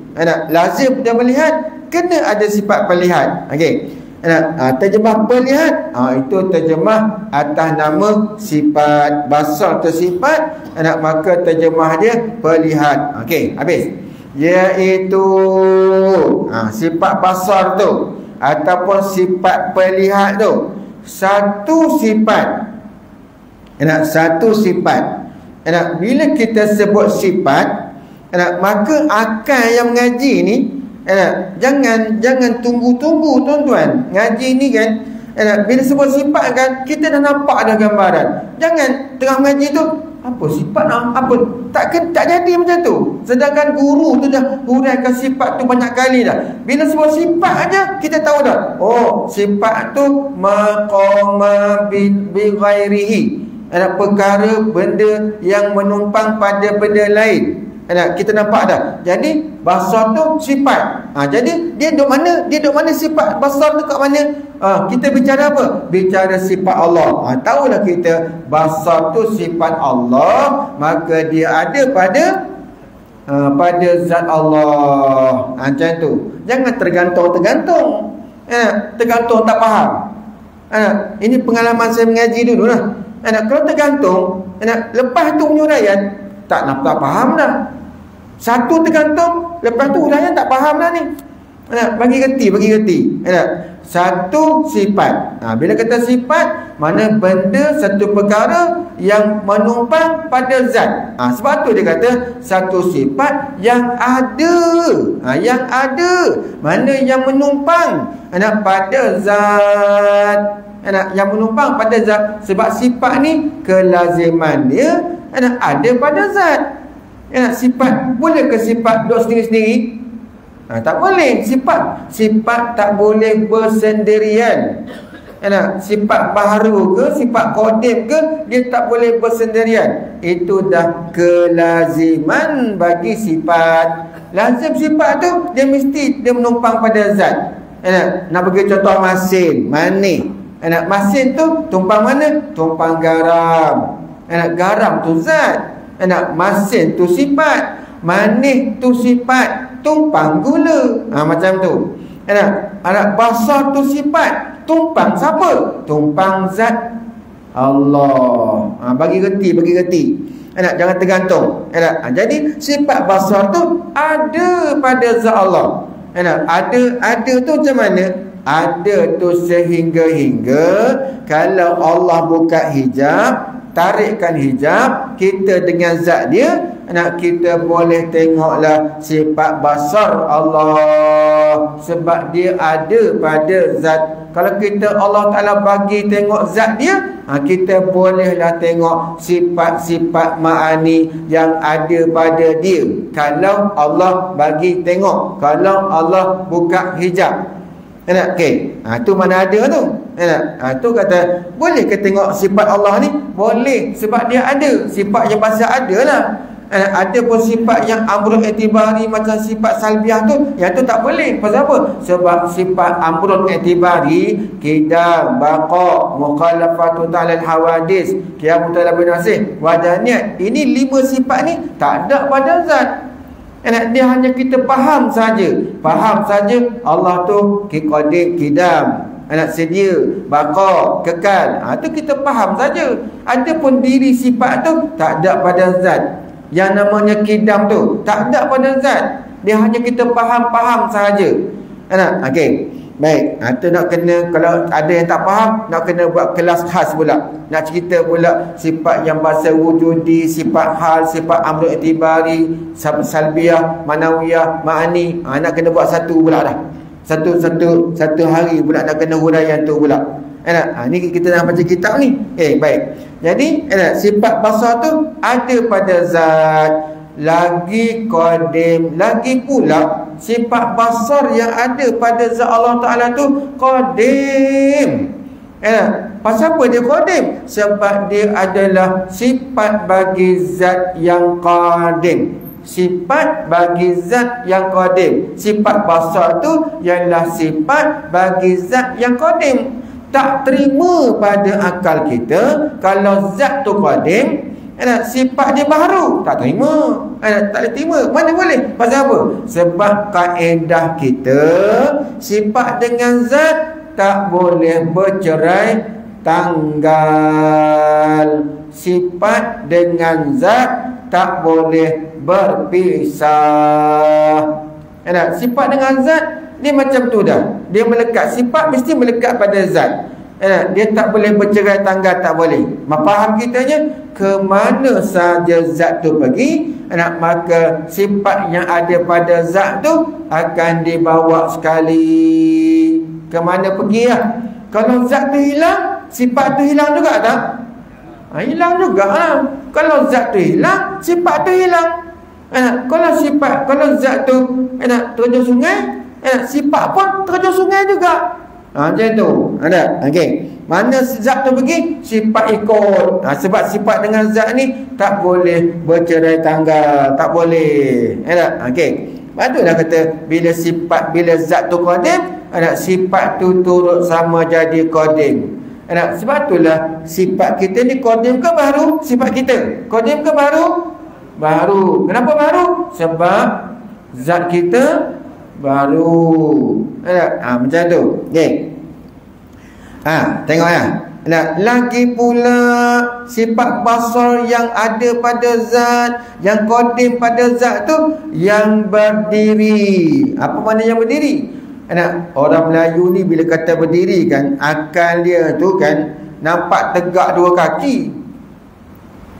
Lazim dia melihat kena ada sifat pelihat. Okey. Terjemah pelihat, itu terjemah atas nama sifat. Basar tu sifat, maka terjemah dia pelihat. Okey, habis. Iaitu sifat basar tu ataupun sifat pelihat tu satu sifat. Satu sifat. Bila kita sebut sifat, maka akal yang mengaji ni jangan tunggu-tunggu tuan-tuan. Ngaji ni kan bila sebut sifat kan kita dah nampak dah gambaran. Jangan tengah mengaji tu apa sifat apa tak jadi macam tu. Sedangkan guru tu dah huraikan sifat tu banyak kali dah. Bila sebut sifat aja kita tahu dah. Oh, sifat tu maqama bi ghairihi. Perkara benda yang menumpang pada benda lain. Kita nampak dah. Jadi basar tu sifat. Jadi dia duduk mana? Dia duduk mana sifat basar tu kat mana? Kita bicara apa? Bicara sifat Allah. Tahulah kita basar tu sifat Allah, maka dia ada pada zat Allah. Macam tu. Jangan tergantung. Tergantung tak faham. Ini pengalaman saya mengaji dulu lah. Kalau tergantung, lepas tu penyuraian tak faham dah. Satu tergantung, lepas tu huraian tak faham dah ni. Bagi reti. Satu sifat. Bila kata sifat, mana benda satu perkara yang menumpang pada zat. Sebab tu dia kata satu sifat yang ada. Yang ada. Mana yang menumpang pada zat. yang menumpang pada zat. Sebab sifat ni kelaziman dia ada pada zat. Sifat, boleh ke sifat duduk sendiri-sendiri? Tak boleh. Sifat tak boleh bersendirian. Sifat baharu ke, sifat qadim ke, dia tak boleh bersendirian. Itu dah kelaziman bagi sifat. Lazim sifat tu dia mesti dia menumpang pada zat. Nak bagi contoh masin, manis. Masin tu tumpang mana? Tumpang garam. Garam tu zat. Masin tu sifat, manis tu sifat, tumpang gula. Macam tu. Basar tu sifat, tumpang siapa? Tumpang zat Allah. Bagi reti. Jangan tergantung. Jadi sifat basar tu ada pada zat Allah. Ada tu macam mana? Ada tu sehingga kalau Allah buka hijab, tarikkan hijab, kita dengan zat dia, kita boleh tengoklah sifat basar Allah. Sebab dia ada pada zat. Kalau kita Allah Ta'ala bagi tengok zat dia, kita bolehlah tengok sifat-sifat ma'ani yang ada pada dia. Kalau Allah bagi tengok, kalau Allah buka hijab. Okay. Tu mana ada tu? Tu kata, boleh ke tengok sifat Allah ni? Boleh, sebab dia ada. Sifat yang pasal ada lah. Ada pun sifat yang amrul i'tibari macam sifat salbiah tu, yang tu tak boleh. Pasal apa? Sebab sifat amrul i'tibari, qidam, baqa, mukhalafatu ta'ala al-hawadis, qiyam ta'ala bin nasih, wadaniyat. Ini 5 sifat ni tak ada pada zat. Dia hanya kita faham saja. Faham saja Allah tu qadim, qidam, sedia, baqa, kekal. Tu kita faham saja. Adapun diri sifat tu tak ada pada zat. Yang namanya qidam tu tak ada pada zat. Dia hanya kita faham-faham sahaja. Okey. Baik. Tu nak kena, kalau ada yang tak faham, nak kena buat kelas khas pula. Nak cerita pula sifat yang bahasa wujudi, sifat hal, sifat amrul i'tibari, salbiah, manawiyah, ma'ani. Nak kena buat satu pula dah. Satu hari pula nak kena huraian tu pula. Ni kita dah baca kitab ni. Baik. Jadi sifat basar tu ada pada zat. Lagi qadim, lagi pula sifat basar yang ada pada zat Allah Ta'ala tu qadim. Pasal apa dia qadim? Sebab dia adalah sifat bagi zat yang qadim. Sifat bagi zat yang qadim. Sifat basar tu ialah sifat bagi zat yang qadim. Tak terima pada akal kita kalau zat tu qadim, sifat dia baru. Tak terima. Tak boleh terima. Mana boleh? Pasal apa? Sebab kaedah kita, sifat dengan zat tak boleh bercerai tanggal. Sifat dengan zat tak boleh berpisah. Sifat dengan zat dia macam tu dah. Dia melekat. Sifat mesti melekat pada zat. Dia tak boleh bercerai tanggal, tak boleh. Faham kitanya, ke mana saja zat tu pergi, maka sifat yang ada pada zat tu akan dibawa sekali. Ke mana pergi lah. Kalau zat tu hilang, sifat tu hilang juga tak? Hilang juga lah. Kalau zat tu hilang, sifat tu hilang. Kalau zat tu terjun sungai, sifat pun terjun sungai juga. Macam tu. Ada. Okey. Mana zat tu pergi, sifat ikut. Sebab sifat dengan zat ni tak boleh bercerai tanggal. Tak boleh. Ada. Okey. Patutlah kata bila zat tu qadim, sifat tu turut sama jadi qadim. Sebab itulah sifat kita ni qadim ke baru? Sifat kita qadim ke baru? Baru. Kenapa baru? Sebab zat kita baru. Macam tu. Okey. Tengok ya. Lagi pula sifat basar yang ada pada zat, yang qadim pada zat tu, yang berdiri. Apa makna yang berdiri? Orang Melayu ni bila kata berdiri kan, akal dia tu kan nampak tegak dua kaki.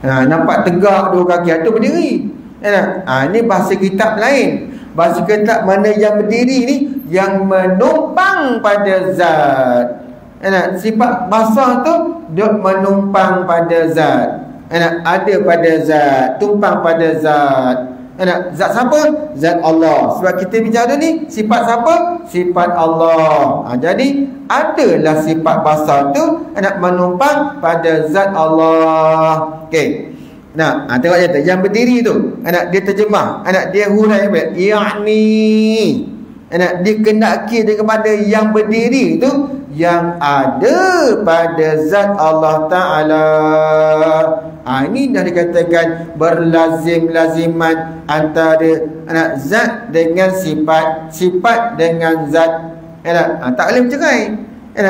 Nampak tegak dua kaki, itu berdiri. Ini bahasa kitab lain. Bahasa kitab mana yang berdiri ni, yang menumpang pada zat. Sifat basar tu duk menumpang pada zat. Ada pada zat, tumpang pada zat. Zat siapa? Zat Allah. Sebab kita bicara ni sifat siapa? Sifat Allah. Jadi adalah sifat basar tu menumpang pada zat Allah. Okey. Tengok je tu yang berdiri tu. Dia terjemah. Dia hurai apa? Ya'ni. Dikendaki kepada yang berdiri tu yang ada pada zat Allah Ta'ala. Ini dah dikatakan berlazim-laziman antara zat dengan sifat, sifat dengan zat. Tak boleh bercerai.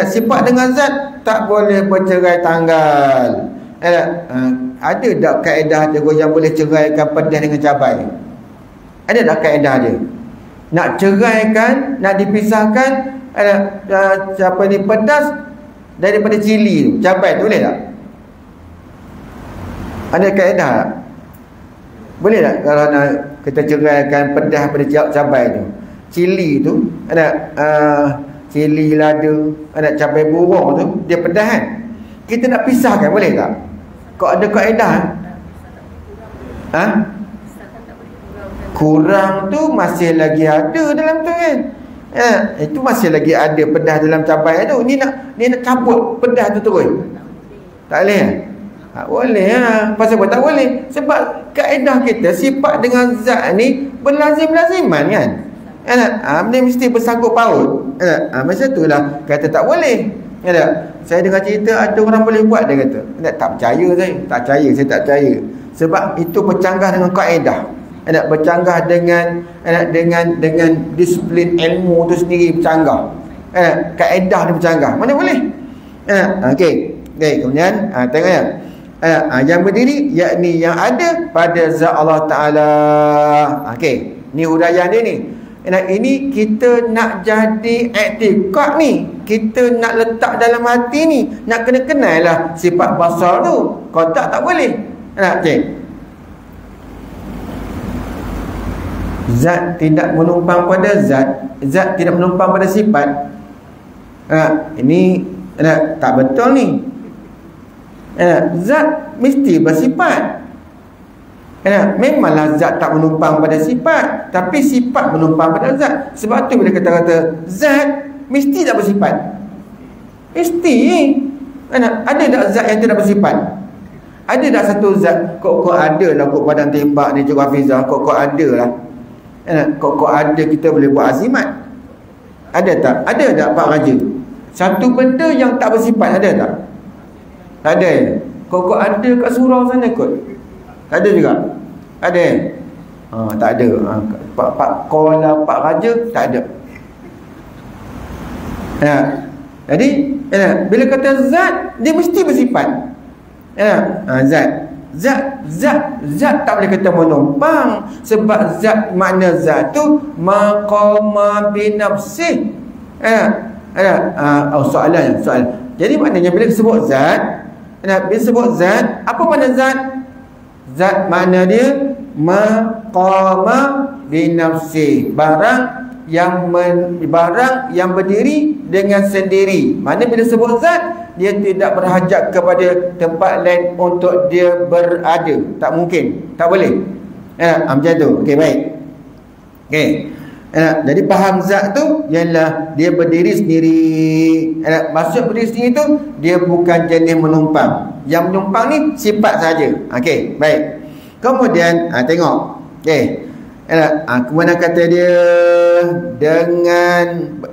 Sifat dengan zat tak boleh bercerai tanggal. Ada tak kaedah dia yang boleh ceraikan pedas dengan cabai? Ada tak kaedah dia? Nak ceraikan, nak dipisahkan siapa ni pedas daripada cili tu, cabai tu boleh tak? Ada kaedah tak? Boleh tak kalau nak kita ceraikan pedas daripada cabai tu? Cili tu cili lada, cabai burung tu dia pedas kan? Kita nak pisahkan boleh tak? Kau ada kaedah? Kurang tu masih lagi ada dalam tu kan? Itu masih lagi ada pedas dalam cabai tu. Ni nak cabut pedas tu terus. Tak boleh kan? Tak boleh lah. Pasal apa tak boleh? Sebab kaedah kita sifat dengan zat ni berlazim-laziman kan? Dia mesti bersangkut paut. Macam tu lah kata tak boleh. Saya dengar cerita ada orang boleh buat, dia kata tak percaya saya. Tak percaya, saya tak percaya. Sebab itu bercanggah dengan kaedah. Bercanggah dengan disiplin ilmu tu sendiri bercanggah. Kaedah dia bercanggah. Mana boleh? Okey. Kemudian tengok ya. Yang berdiri yakni yang ada pada zat Allah Ta'ala. Okey. Ni huraian dia ni. Ini kita nak jadi i'tiqad ni, kita nak letak dalam hati ni, nak kena kenal lah sifat basar tu. Kalau tak boleh. Cik, zat tidak menumpang pada zat, zat tidak menumpang pada sifat. Ini tak betul ni. Zat mesti bersifat. Memanglah zat tak menumpang pada sifat, tapi sifat menumpang pada zat. Sebab tu bila kata zat mesti tak bersifat. Mesti. Ada tak zat yang tidak bersifat? Ada tak satu zat? Kok ada lah kok padang tembak ni Cik Hafizah. Kok ada lah. Kok ada kita boleh buat azimat. Ada tak? Ada tak Pak Raja? Satu benda yang tak bersifat ada tak? Tak ada. Kok ada kat surau sana kot? Tak ada juga. Ada. Tak ada. Pak Kola Pak Raja tak ada. Jadi bila kata zat, dia mesti bersifat. Zat tak boleh kata menumpang. Sebab zat, makna zat tu maqama binafsih. Soalan. Jadi maknanya bila disebut zat, bila disebut zat, apa makna zat? Zat makna dia maqama binafsih, barang yang berdiri dengan sendiri. Mana bila sebut zat, dia tidak berhajat kepada tempat lain untuk dia berada. Tak mungkin, tak boleh. Macam tu. Okey, baik. Okey. Jadi faham zat tu ialah dia berdiri sendiri. Maksud berdiri sendiri tu dia bukan jenis menumpang. Yang menumpang ni sifat saja. Okey, baik. Kemudian tengok. Okey. Kemudian kata dia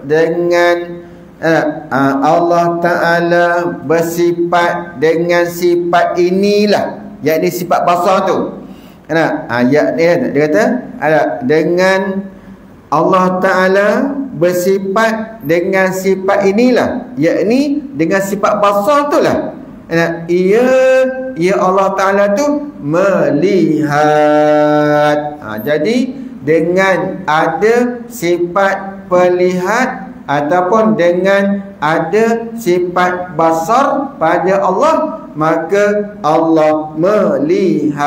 dengan Allah Ta'ala bersifat dengan sifat inilah, yakni sifat basar tu. Ayat ni dia kata dengan Allah Ta'ala bersifat dengan sifat inilah, yakni dengan sifat basar tu lah. Ia Allah Ta'ala tu melihat. Jadi dengan ada sifat pelihat ataupun dengan ada sifat basar pada Allah, maka Allah melihat.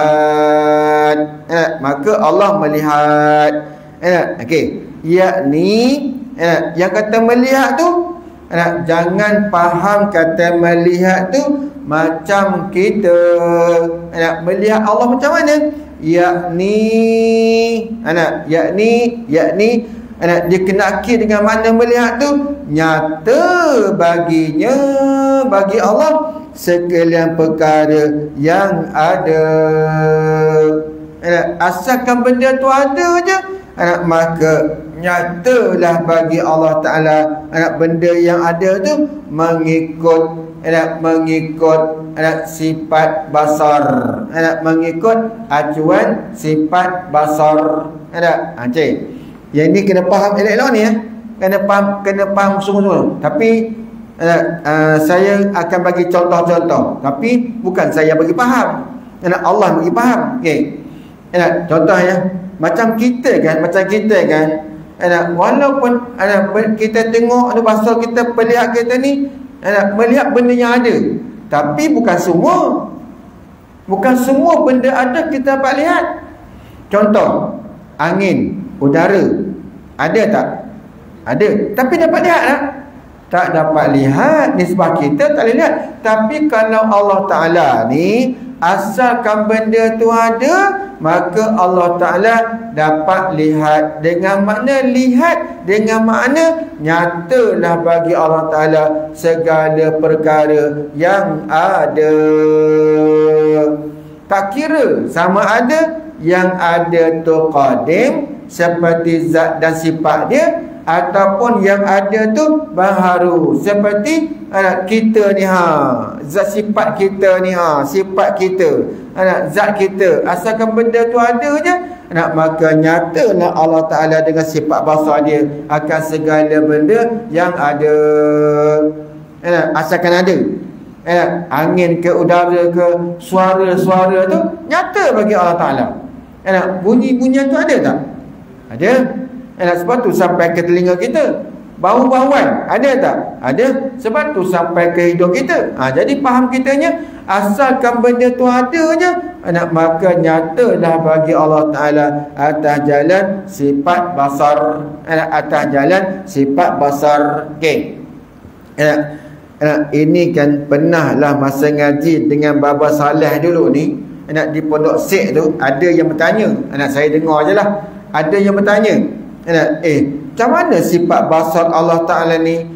Maka Allah melihat. Okey, yakni yang kata melihat tu Jangan faham kata melihat tu macam kita melihat Allah macam mana? Yakni dikenaki dengan mana melihat tu? Nyata baginya, bagi Allah, sekalian perkara yang ada. Asalkan benda tu ada je, maka nyatalah bagi Allah Ta'ala benda yang ada tu mengikut sifat basar, mengikut acuan sifat basar. Cik, yang ni kena faham elok-elok ni kena faham sungguh-sungguh. Tapi saya akan bagi contoh-contoh, tapi bukan saya bagi faham, Allah bagi faham. Okey, contoh macam kita kan, walaupun kita tengok pasal kita melihat kita ni melihat benda yang ada, tapi bukan semua benda ada kita dapat lihat. Contoh, angin, udara, ada tak? Ada, tapi dapat lihat tak? Tak dapat lihat, nisbah kita tak boleh lihat. Tapi kalau Allah Ta'ala ni asalkan benda tu ada, maka Allah Ta'ala dapat lihat. Dengan makna lihat, dengan makna nyatalah bagi Allah Ta'ala segala perkara yang ada. Tak kira sama ada yang ada tu qadim seperti zat dan sifat dia, ataupun yang ada tu baharu seperti kita ni, zat sifat kita ni, sifat kita, zat kita. Asalkan benda tu ada je, maka nyatalah Allah Ta'ala dengan sifat basar dia akan segala benda yang ada. Asalkan ada, angin ke, udara ke, suara-suara tu nyata bagi Allah Ta'ala. Bunyi-bunyian tu ada tak? Ada. Sebab tu sampai ke telinga kita. Bau-bauan ada tak? Ada. Sebab tu sampai ke hidung kita. Jadi faham kitanya, asalkan benda tu ada je, maka nyatalah bagi Allah Ta'ala atas jalan sifat basar. Atas jalan sifat basar. Okey. Ini kan pernahlah masa ngaji dengan Baba Saleh dulu ni, di Pondok Sek tu, ada yang bertanya, saya dengar je lah, ada yang bertanya, macam mana sifat basar Allah Ta'ala ni,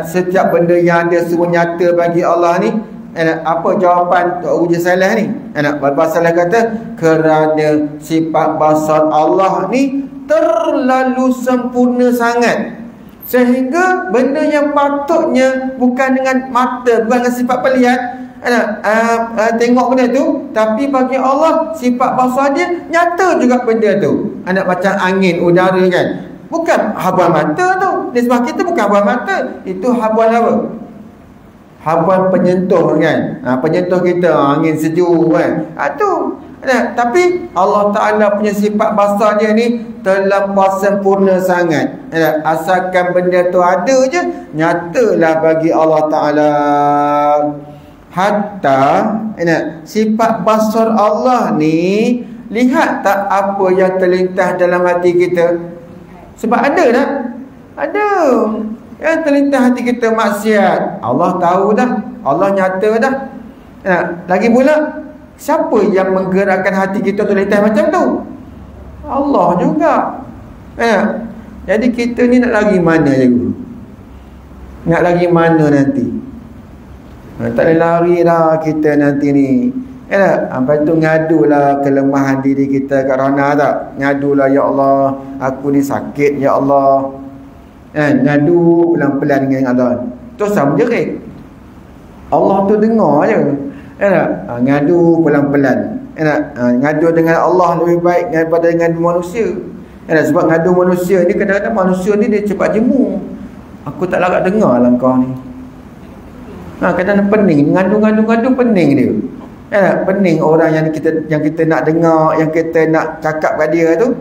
setiap benda yang ada semua nyata bagi Allah ni? Apa jawapan Tok Uji Saleh ni? Baba Saleh kata, kerana sifat basar Allah ni terlalu sempurna sangat, sehingga benda yang patutnya bukan dengan mata, bukan dengan sifat perlihat, tengok benda tu, tapi bagi Allah sifat basar dia nyata juga benda tu. Macam angin, udara kan, bukan habuan mata tu. Nisbah kita bukan habuan mata, itu habuan apa? Habuan penyentuh kan, penyentuh kita, angin sejuk kan, tu. Tapi Allah Ta'ala punya sifat basar dia ni terlampau sempurna sangat. Asalkan benda tu ada je, nyatalah bagi Allah Ta'ala. Hatta sifat basar Allah ni, lihat tak apa yang terlintas dalam hati kita? Sebab ada tak? Ada. Yang terlintas hati kita maksiat, Allah tahu dah, Allah nyata dah. Lagi pula, siapa yang menggerakkan hati kita terlintas macam tu? Allah juga. Jadi kita ni nak lagi mana je? Nak lagi mana nanti? Tak boleh lari dah kita nanti ni. Lepas tu ngadulah kelemahan diri kita kat Rana tak? Ngadulah, ya Allah, aku ni sakit, ya Allah. Ngadu pelan-pelan dengan Allah. Tu sama jerit. Allah tu dengar je. Ngadu pelan-pelan. Ngadu dengan Allah lebih baik daripada dengan manusia. Sebab ngadu manusia ni, kadang-kadang manusia ni dia cepat jemu. Aku tak larat dengar lah kau ni. Kadang-kadang pening. Ngadu pening dia. Pening orang yang kita nak dengar, yang kita nak cakap kat dia tu,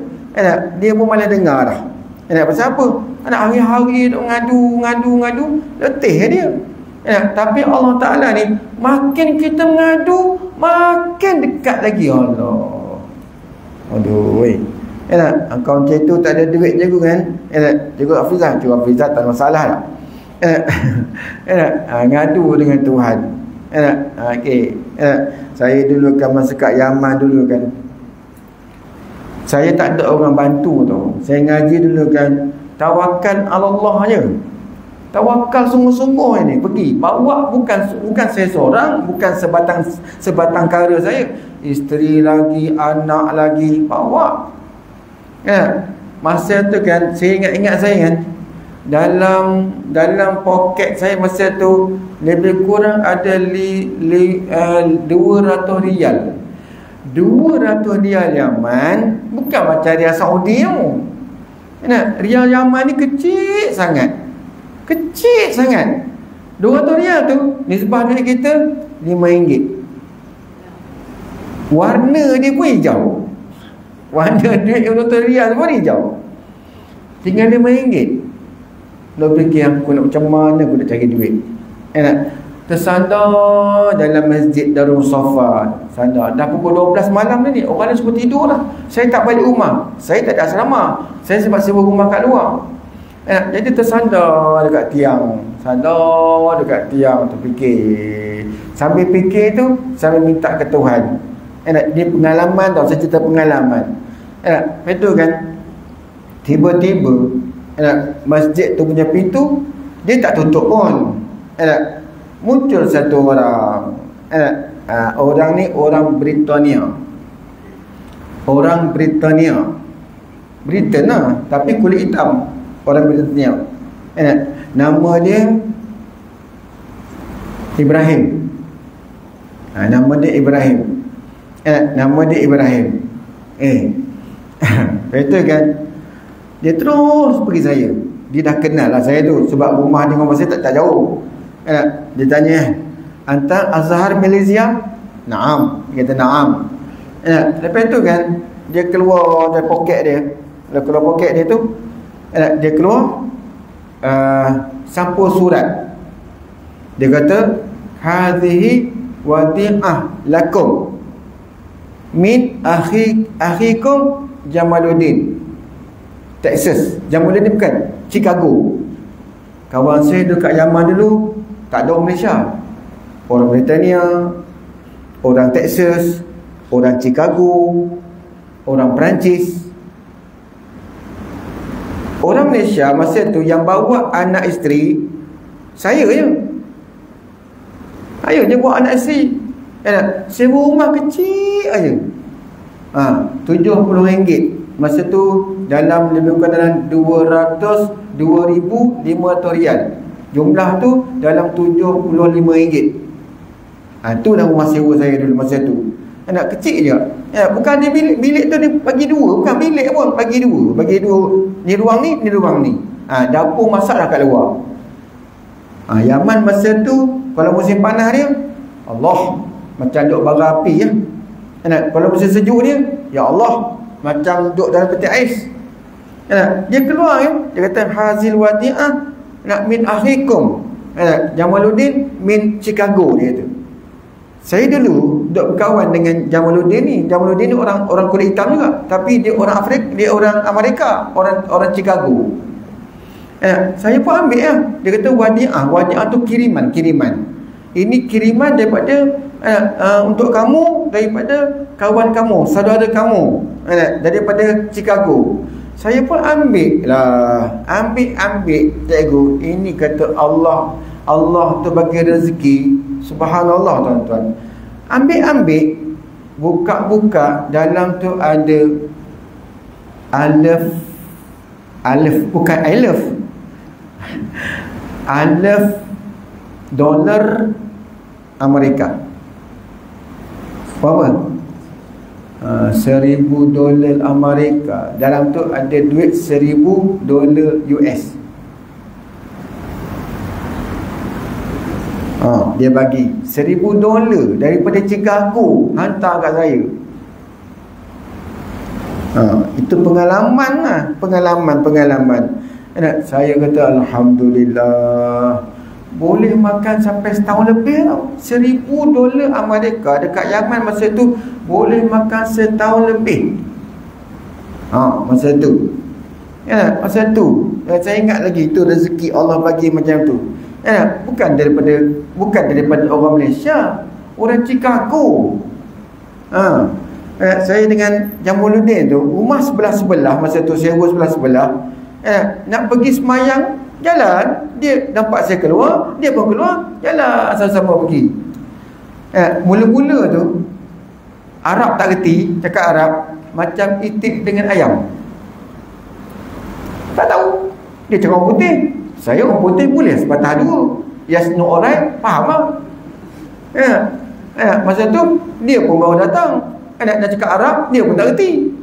dia pun malah dengar dah. Pasal apa? Hari-hari duk ngadu, letih dia. Tapi Allah Ta'ala ni, makin kita mengadu, makin dekat lagi Allah. Aduh, weh. Kau macam tu tak ada duit je kan? Cikgu Hafizah tak ada masalah tak? ngadu dengan Tuhan. Okey. Saya dulu kan masa kat Yaman dulu kan, saya tak ada orang bantu tau. Saya ngaji dulu kan, tawakal Allah je. Tawakal sungguh-sungguh ini, pergi bawa, bukan saya seorang, bukan sebatang kara saya, isteri lagi, anak lagi, bawa. Masa tu kan, saya ingat saya kan, dalam poket saya masa tu lebih kurang ada 200 rial. 200 rial Yaman bukan macam rial Saudi tu. Rial Yaman ni kecil sangat. Kecil sangat. 200 rial tu nisbah duit kita RM5. Warna dia pun hijau. Warna duit 200 rial pun hijau. Tinggal RM5. Lo fikir aku nak macam mana aku nak cari duit. Tersandar dalam masjid Darul Safa. Sandar. Dah pukul 12 malam ni, orang dah semua tidur lah. Saya tak balik rumah. Saya tak ada asrama. Saya sebab sewa rumah kat luar. Jadi tersandar dekat tiang. Sandar dekat tiang, terfikir. Sambil fikir tu, sambil minta ke Tuhan. Dia pengalaman tau, saya cerita pengalaman. Betul kan? Tiba-tiba masjid tu punya pintu dia tak tutup pun. Muncul satu orang. Orang ni orang Britania. Orang Britania. Britain lah, tapi kulit hitam. Orang Britania. Nama dia Ibrahim. Nama dia Ibrahim. Nama dia Ibrahim. Betul kan? Dia terus pergi saya. Dia dah kenal lah saya tu, sebab rumah dengan rumah saya tak jauh. Dia tanya, "Anta Azhar Malaysia?" "Naam." Dia kata, "Naam." Lepas tu kan, dia keluar dari poket dia. Dia keluar poket dia tu, dia keluar sampul surat. Dia kata, "Hadhihi wadi'ah lakum min akhikum Jamaluddin, Texas." Jamaluddin bukan, Chicago. Kawan saya dekat Yaman dulu tak ada orang Malaysia. Orang Britania, orang Texas, orang Chicago, orang Perancis. Orang Malaysia masa tu yang bawa anak isteri saya je. Saya je bawa anak isteri. Sewa rumah kecil aja. RM70. Masa tu dalam lebih kurang dalam 2,500 rial. Jumlah tu dalam RM75. Tu dah rumah sewa saya dulu masa tu. Anak kecil je. Bukan dia bilik tu dia bagi dua, bukan bilik pun, bagi dua. Ni ruang ni, ni ruang ni. Dapur masak dah kat luar. Yaman masa tu kalau musim panas dia, Allah, macam duduk bara api ya. Kalau musim sejuk dia, ya Allah, macam duduk dalam peti ais. Dia keluar ya. Dia kata, "Hazil wadi'ah nak min akhikum Jamaluddin min Chicago." Dia kata. Saya dulu duduk berkawan dengan Jamaluddin ni. Jamaluddin ni orang kulit hitam juga, tapi dia orang Afrika, dia orang Amerika, orang Chicago. Saya pun ambil ya. Dia kata wadi'ah tu kiriman. Ini kiriman daripada untuk kamu, daripada kawan kamu, saudara kamu, daripada Chicago. Saya pun ambil lah. Ambil cikgu. Ini kata Allah tu bagi rezeki. Subhanallah tuan-tuan. Ambil. Buka. Dalam tu ada alif bukan alif. Alif dolar Amerika. Berapa? $1,000 Amerika. Dalam tu ada duit $1,000 US. Dia bagi $1,000 daripada Chicago, hantar kat saya. Itu pengalaman lah. Pengalaman. Saya kata Alhamdulillah, boleh makan sampai setahun lebih tau. $1,000 Amerika dekat Yaman masa tu boleh makan setahun lebih. Masa tu. Ya, masa tu saya ingat lagi tu rezeki Allah bagi macam tu. Ya, bukan daripada orang Malaysia, orang Chicago. Saya dengan Jamaluddin tu rumah sebelah-sebelah, masa tu sewa sebelah-sebelah. Nak pergi semayang jalan, dia nampak saya keluar, dia pun keluar, jalan sama-sama pergi. Mula-mula tu Arab tak reti, cakap Arab macam itik dengan ayam. Tak tahu. Dia cakap orang putih. Saya orang putih boleh sepatah dua. Yes, no, alright. Faham lah. Masa tu dia pun baru datang. Nak cakap Arab, dia pun tak reti.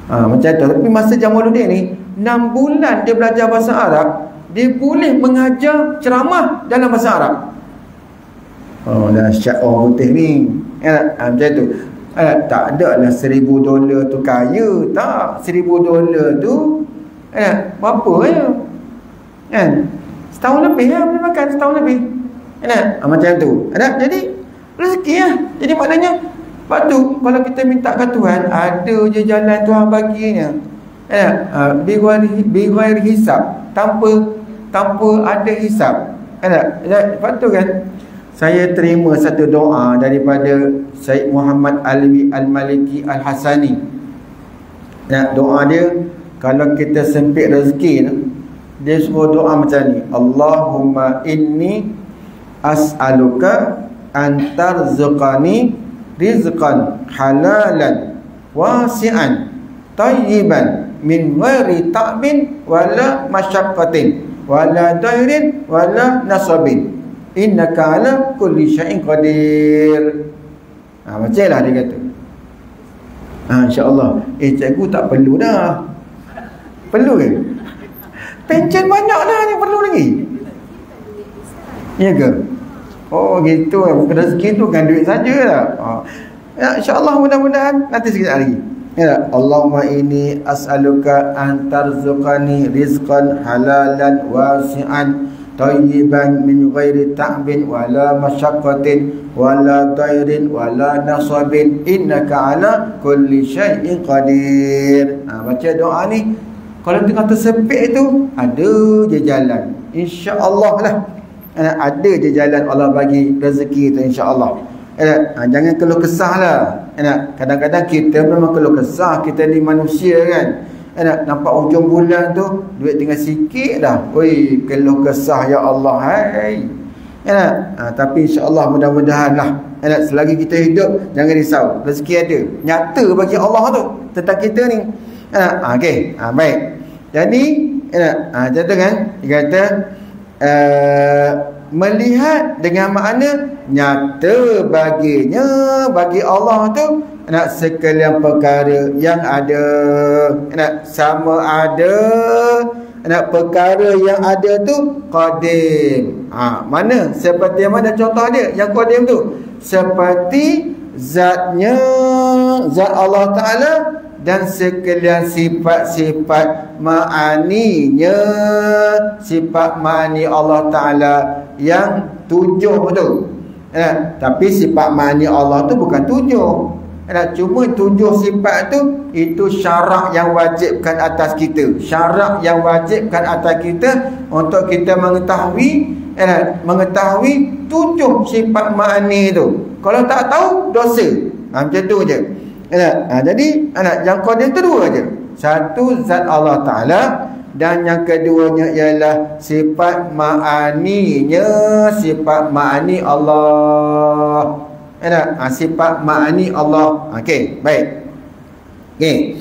Macam tu. Tapi masa Jamaluddin ni 6 bulan dia belajar bahasa Arab, dia boleh mengajar ceramah dalam bahasa Arab. Dahsyat orang putih ni. Macam tu. Tak ada lah $1,000 tu kaya. Tak. $1,000 tu berapa ya? Setahun lebih lah boleh makan. Setahun lebih. Macam tu. Jadi rezeki lah. Jadi maknanya, lepas tu kalau kita minta ke Tuhan, ada je jalan Tuhan baginya. Bighairi hisab, tanpa ada hisab. Lepas tu kan, saya terima satu doa daripada Syed Muhammad Alwi Al-Maliki Al-Hasani. Doa dia, kalau kita sempit rezeki tu, dia suruh doa macam ni: Allahumma inni as'aluka an tarzuqani rizqan halalan wasi'an tayyiban min ghairi ta'bin wala masyaqqatin wala dairin wala nasabin innaka ala kulli syai'in qadir. Macam lah dia kata. InsyaAllah. Cikgu tak perlu dah. Perlu ke? Pencen banyak dah ni, perlu lagi. Ya ke? Oh gitu. Bukan rezeki tu kan duit saja lah. InsyaAllah mudah-mudahan nanti sekejap lagi. Allahumma inni as'aluka an tarzuqani rizqan halalan wasi'an tayyiban min ghairi ta'bin wala masyaqqatin wala dairin wala nasabin innaka ala kulli syai'in qadir. Baca doa ni, kalau tengah tersepit tu ada je jalan, insya-Allah lah. Ada je jalan Allah bagi rezeki tu, insya-Allah. Jangan keluh kesah lah. Kadang-kadang kita memang keluh kesah, kita ni manusia kan. Nampak hujung bulan tu duit tinggal sikit dah, oi keluh kesah, ya Allah, hai. Tapi insya-Allah mudah-mudahan lah. Selagi kita hidup, jangan risau, rezeki ada, nyata bagi Allah tu tentang kita ni. Okey, baik. Jadi contoh kan dia kata melihat dengan makna nyata baginya, bagi Allah tu sekalian perkara yang ada, sama ada perkara yang ada tu qadim. Mana? Seperti mana contoh dia yang qadim tu? Seperti zatnya, zat Allah Ta'ala, dan sekalian sifat-sifat ma'aninya, sifat ma'ani Allah Ta'ala yang 7 tu. Tapi sifat ma'ani Allah tu bukan 7. Cuma 7 sifat tu, itu syarak yang wajibkan atas kita. Syarak yang wajibkan atas kita untuk kita mengetahui 7 sifat ma'ani tu. Kalau tak tahu, dosa. Macam tu je. Jadi yang qadim tu 2 je. Satu, zat Allah Ta'ala, dan yang keduanya ialah sifat ma'aninya, sifat ma'ani Allah. Sifat ma'ani Allah. Okey, baik. Okey.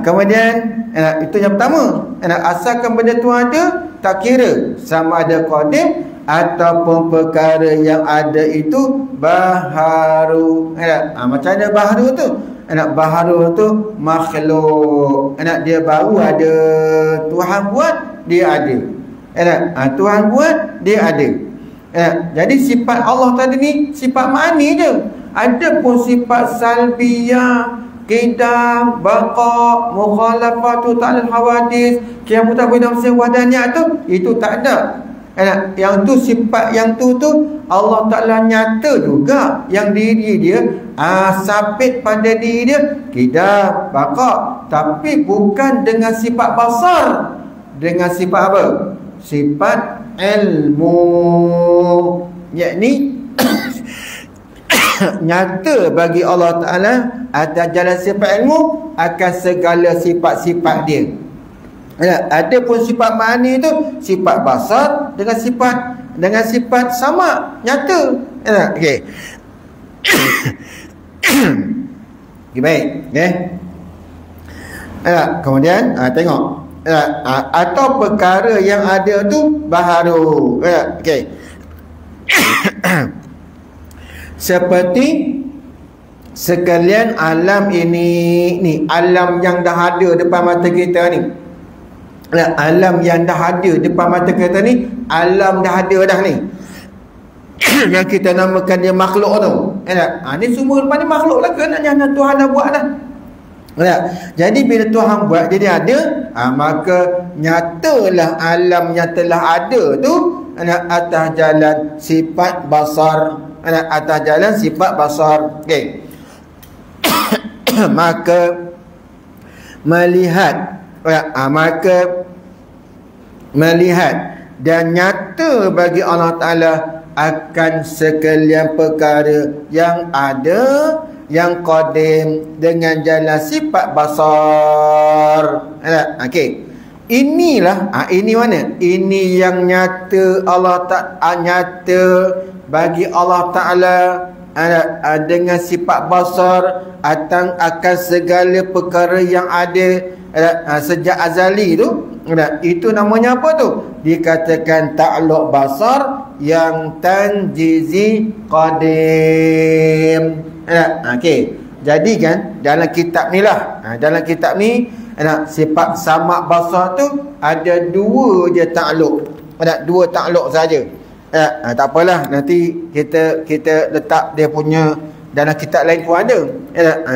Kemudian itu yang pertama. Asalkan benda tu ada, tak kira sama ada qadim ataupun perkara yang ada itu baharu. Macam mana baharu tu? Baharu tu makhluk. Dia baru ada. Tuhan buat, dia ada. Tuhan buat, dia ada. Jadi sifat Allah tadi ni sifat ma'ani je. Ada pun sifat salbiyah, qidam, baqa, mukhalafatu ta'al hawadis, qiyamut tabidam wadaniyah tu, itu tak ada. Yang tu sifat yang tu Allah Ta'ala nyata juga yang diri dia sabit pada diri dia tidak baqa, tapi bukan dengan sifat basar, dengan sifat apa? Sifat ilmu, yakni nyata bagi Allah Ta'ala atas jalan sifat ilmu akan segala sifat-sifat dia. Ada pun sifat ma'ani tu sifat basar dengan sifat sama nyata. Okey. Okay, baik. Okay. Kemudian tengok atau perkara yang ada tu baharu. Okey. Seperti sekalian alam ini, alam yang dah ada depan mata kita ni. Alam yang dah ada depan mata kita ni, alam dah ada dah ni. Yang kita namakan dia makhluk tu. Ni semua depan ni makhluk lah, kerana Tuhan dah buat dah. Jadi bila Tuhan buat jadi ada, maka nyatalah alam yang telah ada tu atas jalan sifat basar, atas jalan sifat basar. Okey. Maka melihat dan nyata bagi Allah Ta'ala akan sekalian perkara yang ada, yang qadim dengan jalan sifat basar. Okey. Inilah ini mana? Ini yang nyata Allah Ta'ala, nyata bagi Allah Ta'ala dengan sifat basar akan segala perkara yang ada sejak azali tu. Itu namanya apa tu? Dikatakan ta'alluq basar yang tanjizi qadim. Okey. Jadi kan dalam kitab ni lah, dalam kitab ni sifat samak basar tu ada dua je ta'alluq. Ada dua ta'alluq saja. Tak apalah, nanti kita letak dia punya dalam kitab lain pun ada.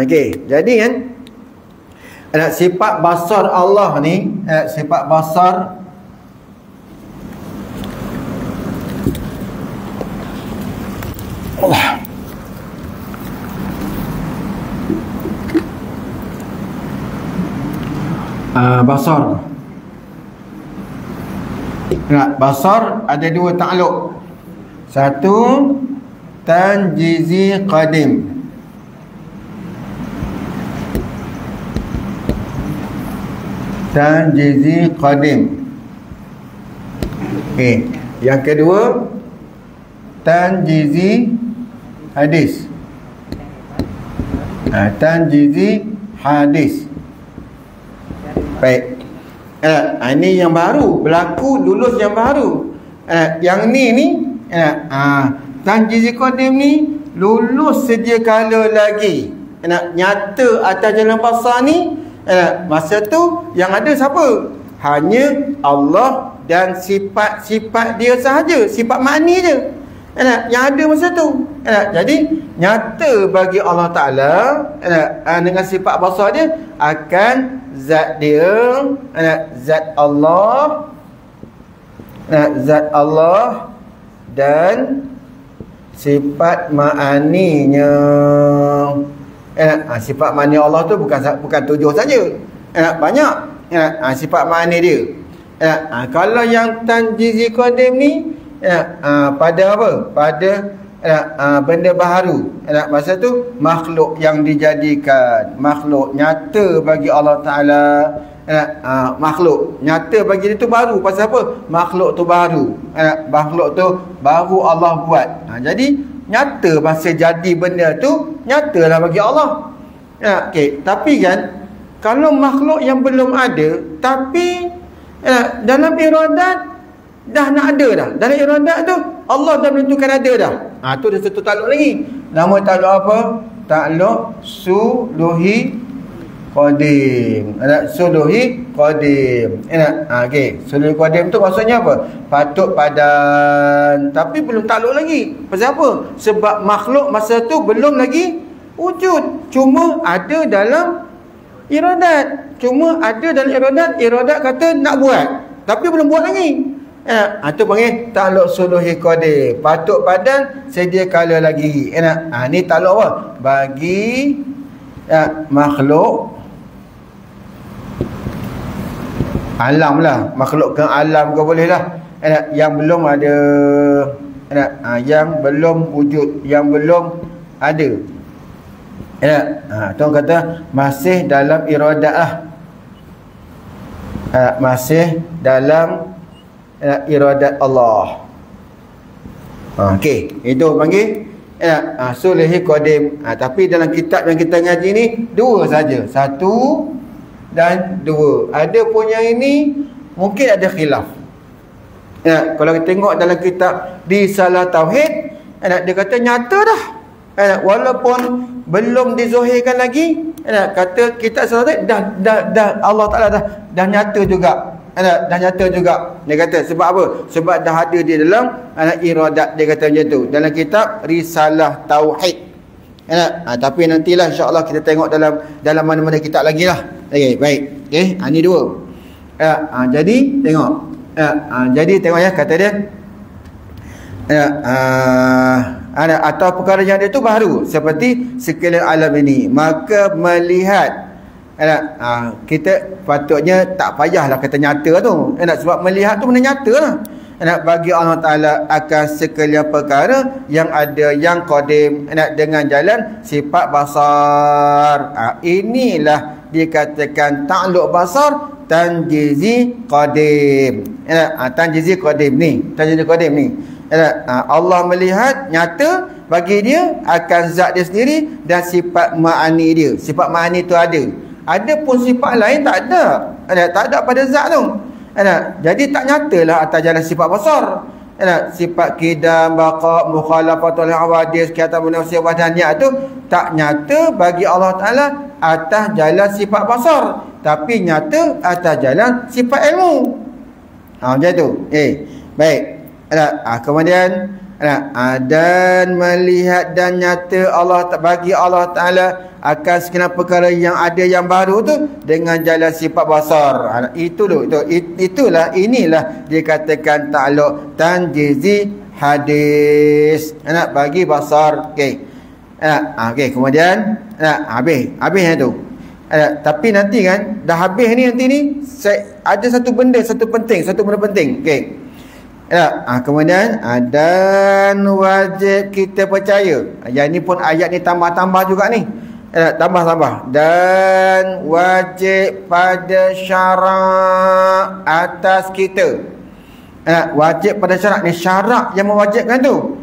Okey. Jadi kan sifat basar Allah ni, sifat basar Allah, basar. Basar ada dua ta'alluq. Satu tanjizi qadim. Tanjizi qadim. Okey. Yang kedua tanjizi hadis. Tanjizi hadis. Baik. Ini yang baru, berlaku lulus yang baru. Yang ni tanjizi qadim ni lulus sedia kala lagi. Nyata atas jalan basar ni. Masa tu yang ada siapa? Hanya Allah dan sifat-sifat dia sahaja, sifat makni je yang ada masa tu. Jadi nyata bagi Allah Ta'ala dengan sifat basar dia akan zat dia, zat Allah, zat Allah dan sifat ma'aninya. Sifat ma'ani Allah tu bukan 7 saja. Banyak sifat ma'ani dia. Kalau yang tanjizi qadim ni pada apa? Pada benda baharu. Masa tu makhluk yang dijadikan, makhluk nyata bagi Allah Ta'ala. Makhluk nyata bagi dia tu baru. Pasal apa? Makhluk tu baru. Makhluk tu baru Allah buat. Jadi nyata masa jadi benda tu nyatalah bagi Allah. Okey, tapi kan kalau makhluk yang belum ada tapi dalam iradat dah nak ada dah. Dalam iradat tu Allah dah menentukan ada dah. Tu dah satu takluk lagi. Nama takluk apa? Takluk suluhi qadim. Suluhi qadim. Okey, suluhi qadim tu maksudnya apa? Patut padan, tapi belum takluk lagi. Pasal apa? Sebab makhluk masa tu belum lagi wujud. Cuma ada dalam iradat. Iradat kata nak buat, tapi belum buat lagi. Tu panggil ta'alluq suluhi qadim. Patut padan sedia kala lagi. Ni ta'alluq apa? Bagi makhluk alam lah. Makhluk ke alam ke boleh lah. Yang belum ada, yang belum wujud, yang belum ada. Tuan kata masih dalam iradat lah. Masih dalam iradat Allah. Okey, itu panggil suluhi qadim. Tapi dalam kitab yang kita ngaji ni dua saja, satu dan dua. Ada pun yang ini mungkin ada khilaf. Kalau kita tengok dalam kitab Risalah Tauhid, dia kata nyata dah. Walaupun belum dizohirkan lagi, kata kitab Risalah dah Allah Taala dah nyata juga. Dah nyata juga. Dia kata sebab apa? Sebab dah ada di dalam iradat, dia kata macam tu dalam kitab Risalah Tauhid. Tapi nantilah insya-Allah kita tengok dalam mana-mana kitab lagi lah. Okey, baik. Okey, ni dua. Jadi tengok. Jadi tengok ya, kata dia atau perkara yang dia tu baru seperti sekalian alam ini, maka melihat kita patutnya tak payahlah kata nyata tu. Sebab melihat tu benda nyata lah. Bagi Allah Ta'ala akan sekalian perkara yang ada yang qadim dengan jalan sifat basar. Inilah dikatakan ta'alluq basar tanjizi qadim. Tanjizi qadim ni, tanjizi qadim ni. Allah melihat nyata bagi dia akan zat dia sendiri dan sifat ma'ani dia. Sifat ma'ani tu ada. Ada pun sifat lain tak ada. Tak ada pada zat tu. Jadi tak nyatalah atas jalan sifat basar. Sifat qidam, baqa, mukhalafatul hawadis, kata manusia wahdaniat tu tak nyata bagi Allah Ta'ala atas jalan sifat basar, tapi nyata atas jalan sifat ilmu. Macam tu. Baik. Kemudian dan melihat dan nyata Allah bagi Allah Ta'ala akan sekalian perkara yang ada yang baru tu dengan jalan sifat basar. Itulah inilah dikatakan ta'alluq tanjizi hadis. Bagi basar. Okey. Okey, kemudian habis tu. Tapi nanti kan dah habis ni, nanti ni ada satu benda penting. Okey. Kemudian dan wajib kita percaya. Yang ni pun ayat ni tambah-tambah juga ni. Tambah-tambah. Dan wajib pada syarak atas kita. Wajib pada syarak ni, syarak yang mewajibkan tu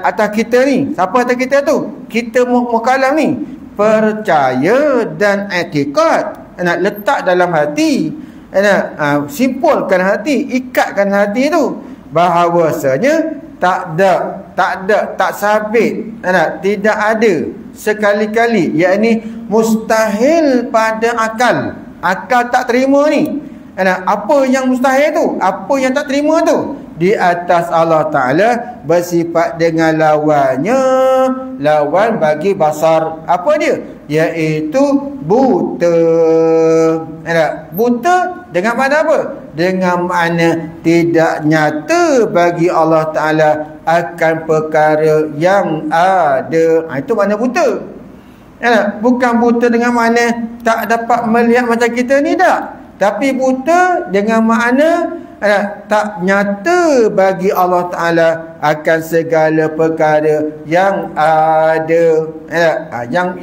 atas kita ni. Siapa atas kita tu? Kita mukallaf ni. Percaya dan i'tiqad. Letak dalam hati. Simpulkan hati, ikatkan hati tu bahawasanya tak sabit, tidak ada sekali-kali, yakni mustahil pada akal tak terima ni. Apa yang mustahil tu, apa yang tak terima tu, di atas Allah Ta'ala bersifat dengan lawan bagi basar. Apa dia? Iaitu buta. Buta dengan makna apa? Dengan makna tidak nyata bagi Allah Ta'ala akan perkara yang ada. Itu makna buta. Bukan buta dengan makna tak dapat melihat macam kita ni, tak. Tapi buta dengan makna tak nyata bagi Allah Ta'ala akan segala perkara yang ada.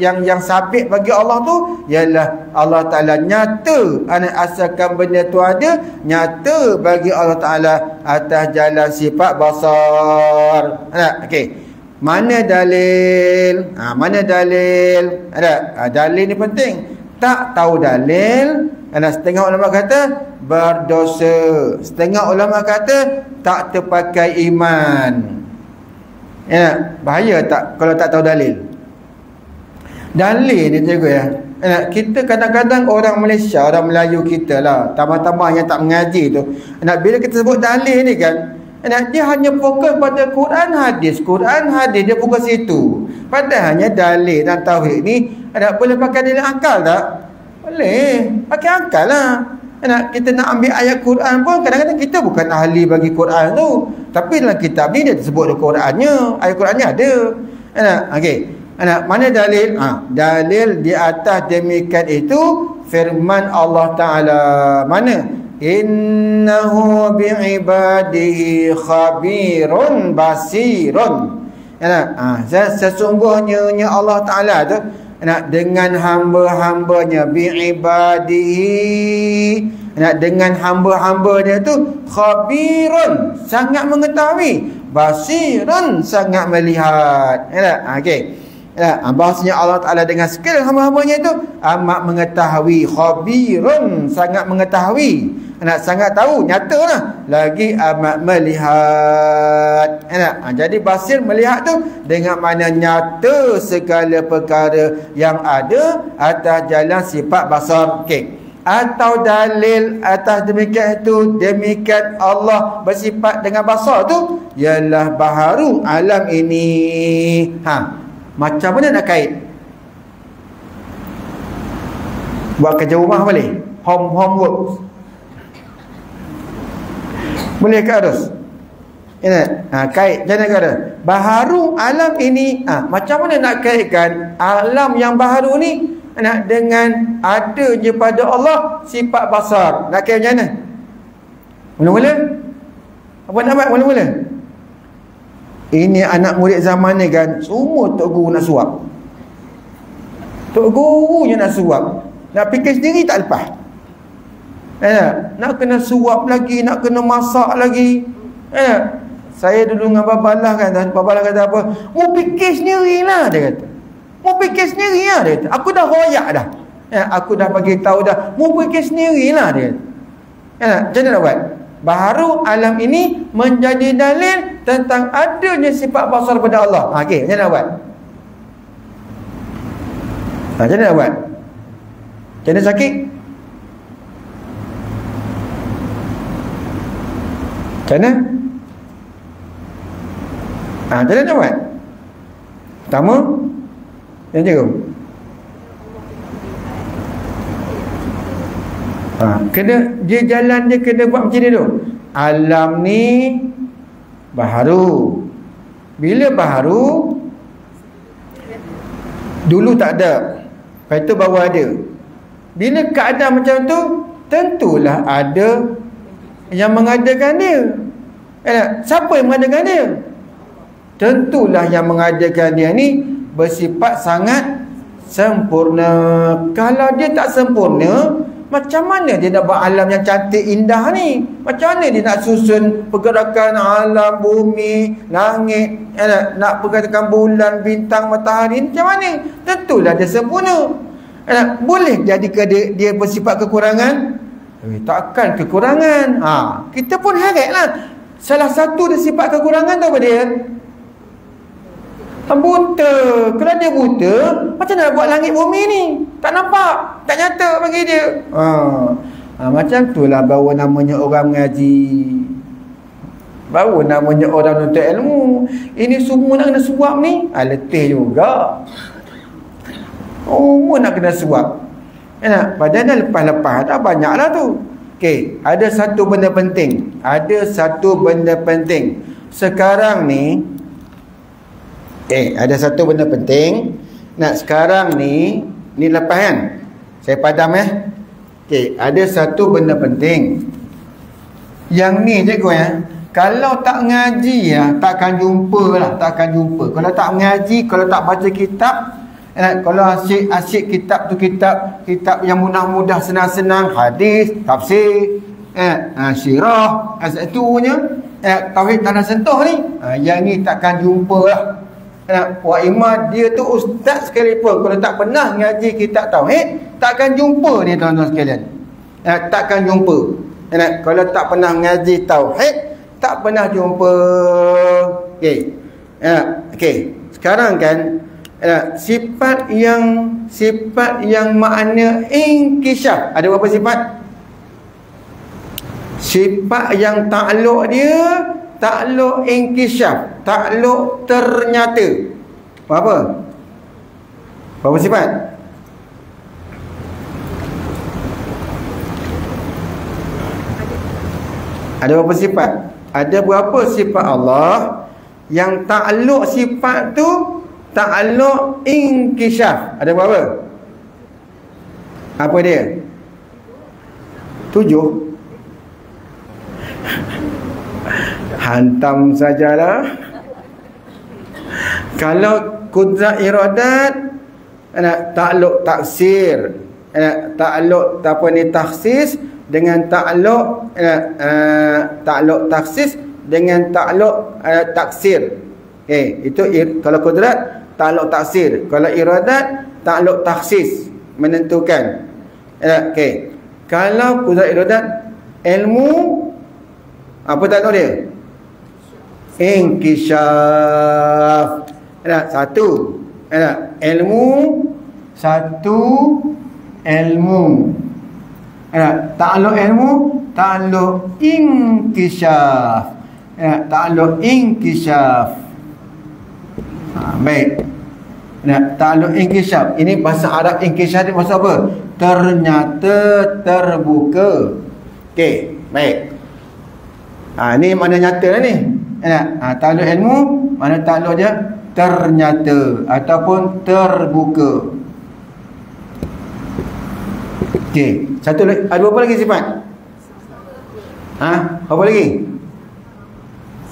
Yang sabit bagi Allah tu ialah Allah Ta'ala nyata asalkan benda tu ada, nyata bagi Allah Ta'ala atas jalan sifat basar. Okey, mana dalil? Mana dalil? Dalil ni penting. Tak tahu dalil, setengah ulama kata berdosa, setengah ulama kata tak terpakai iman. Bahaya tak kalau tak tahu dalil? Dalil ni cikgu ya. Kita kadang-kadang orang Malaysia, orang Melayu kita lah, tambah-tambah yang tak mengaji tu, bila kita sebut dalil ni kan, dia hanya fokus pada Quran hadis, dia fokus situ. Padahalnya dalil dan tauhid ni boleh pakai dalil akal tak? Boleh, pakai akal lah. Kita nak ambil ayat Quran pun kadang-kadang kita bukan ahli bagi Quran tu, tapi dalam kitab ni dia sebut Qurannya, ayat Qurannya ada. Okey. Mana dalil? Dalil di atas demikian itu firman Allah Ta'ala. Mana? Innahu bi'ibadihi khabirun basirun. Sesungguhnya Allah Ta'ala tu dengan hamba-hambanya, bi'ibadihi, dengan hamba-hambanya tu khabirun, sangat mengetahui, basirun, sangat melihat. Okey. Bahasanya Allah Ta'ala dengan sekalian hamba-hambanya itu amat mengetahui, khabirun, sangat mengetahui, sangat tahu, nyatalah, lagi amat melihat. Jadi basir, melihat tu dengan mana nyata segala perkara yang ada atas jalan sifat basar. Okey. Atau dalil atas demikian itu, demikian Allah bersifat dengan basar tu ialah baharu alam ini. Macam mana nak kait? Buat kerja rumah boleh? Homework boleh ke Arus? Kait macam mana ke ada? Baharu alam ini. Macam mana nak kaitkan alam yang baharu ni dengan adanya pada Allah sifat basar? Nak kait macam mana? Mula-mula apa nak buat mula-mula? Ini anak murid zaman ni kan, semua tok guru nak suap. Tok guru je nak suap. Nak fikir sendiri tak lepas. Nak kena suap lagi, nak kena masak lagi. Saya dulu dengan Babalah kan, Babalah kata apa? Mu fikir sendirilah, dia kata. Mu fikir sendirilah, dia kata. Aku dah royak dah. Aku dah bagi tahu dah. Mu fikir sendirilah, dia kata. Macam mana nak buat? Baharu alam ini menjadi dalil tentang adanya sifat basar pada Allah. Okey, macam mana nak buat? Macam mana nak buat? Macam mana sakit? Macam mana? Macam mana nak buat? Pertama, yang cikgu. Kena dia jalan, dia kena buat macam ni tu. Alam ni baharu. Bila baharu, dulu tak ada, lepas tu baru ada. Bila keadaan macam tu, tentulah ada yang mengadakan dia. Siapa yang mengadakan dia? Tentulah yang mengadakan dia ni bersifat sangat sempurna. Kalau dia tak sempurna, macam mana dia nak buat alam yang cantik indah ni? Macam mana dia nak susun pergerakan alam, bumi, langit, nak pergerakan bulan, bintang, matahari? Macam mana? Tentulah dia sempurna. Boleh jadi ke dia bersifat kekurangan? Takkan kekurangan. Kita pun heratlah. Salah satu dia sifat kekurangan tu apa dia? Buta. Kalau dia buta, macam mana nak buat langit bumi ni? Tak nampak, tak nyata bagi dia. Macam itulah baru namanya orang mengaji, baru namanya orang nuntut ilmu. Ini semua nak kena suap ni, letih juga. Semua nak kena suap. Padahal lepas-lepas tak banyaklah tu. Okey, ada satu benda penting. Ada satu benda penting. Sekarang ni ada satu benda penting. Sekarang ni lepas kan? Saya padam Okey, ada satu benda penting. Yang ni cikgu kalau tak ngaji takkan jumpa lah, takkan jumpa. Kalau tak mengaji, kalau tak baca kitab, kalau asyik kitab tu kitab yang mudah-mudah, senang-senang, hadis, tafsir, syirah, itu punya tauhid tanah sentuh ni, yang ni takkan jumpa lah. Wak Imad dia tu ustaz sekalipun, kalau tak pernah ngaji kitab tauhid, takkan jumpa dia tuan-tuan sekalian. Takkan jumpa. Kalau tak pernah ngaji tauhid, tak pernah jumpa. Okey. Sekarang kan sifat yang makna inkishaf ada berapa sifat? Sifat yang takluk dia, takluk inkishaf, takluk ternyata. Berapa? Berapa sifat? Ada berapa sifat? Ada berapa sifat Allah yang takluk sifat tu takluk inkishaf? Ada berapa? Apa dia? 7. Hantam sajalah. Kalau kudrat iradat takluk taksir, takluk apa ni takhsis dengan takluk takluk taksis dengan takluk taksir. Okey, itu kalau kudrat takluk taksir, kalau iradat takluk taksis, menentukan. Okey. Kalau kudrat iradat ilmu apa takluk dia? Inkishaf. Satu. Ilmu, satu ilmu. Takluk ilmu, takluk inkishaf. Takluk inkishaf. Baik. Takluk inkishaf. Ini bahasa Arab inkishaf ni bahasa apa? Ternyata terbuka. Okey, baik. Ni mana nyata lah ni. Takluk ilmu, mana takluk dia? Ternyata ataupun terbuka. Okey, satu lagi, ada berapa lagi sifat? Apa lagi?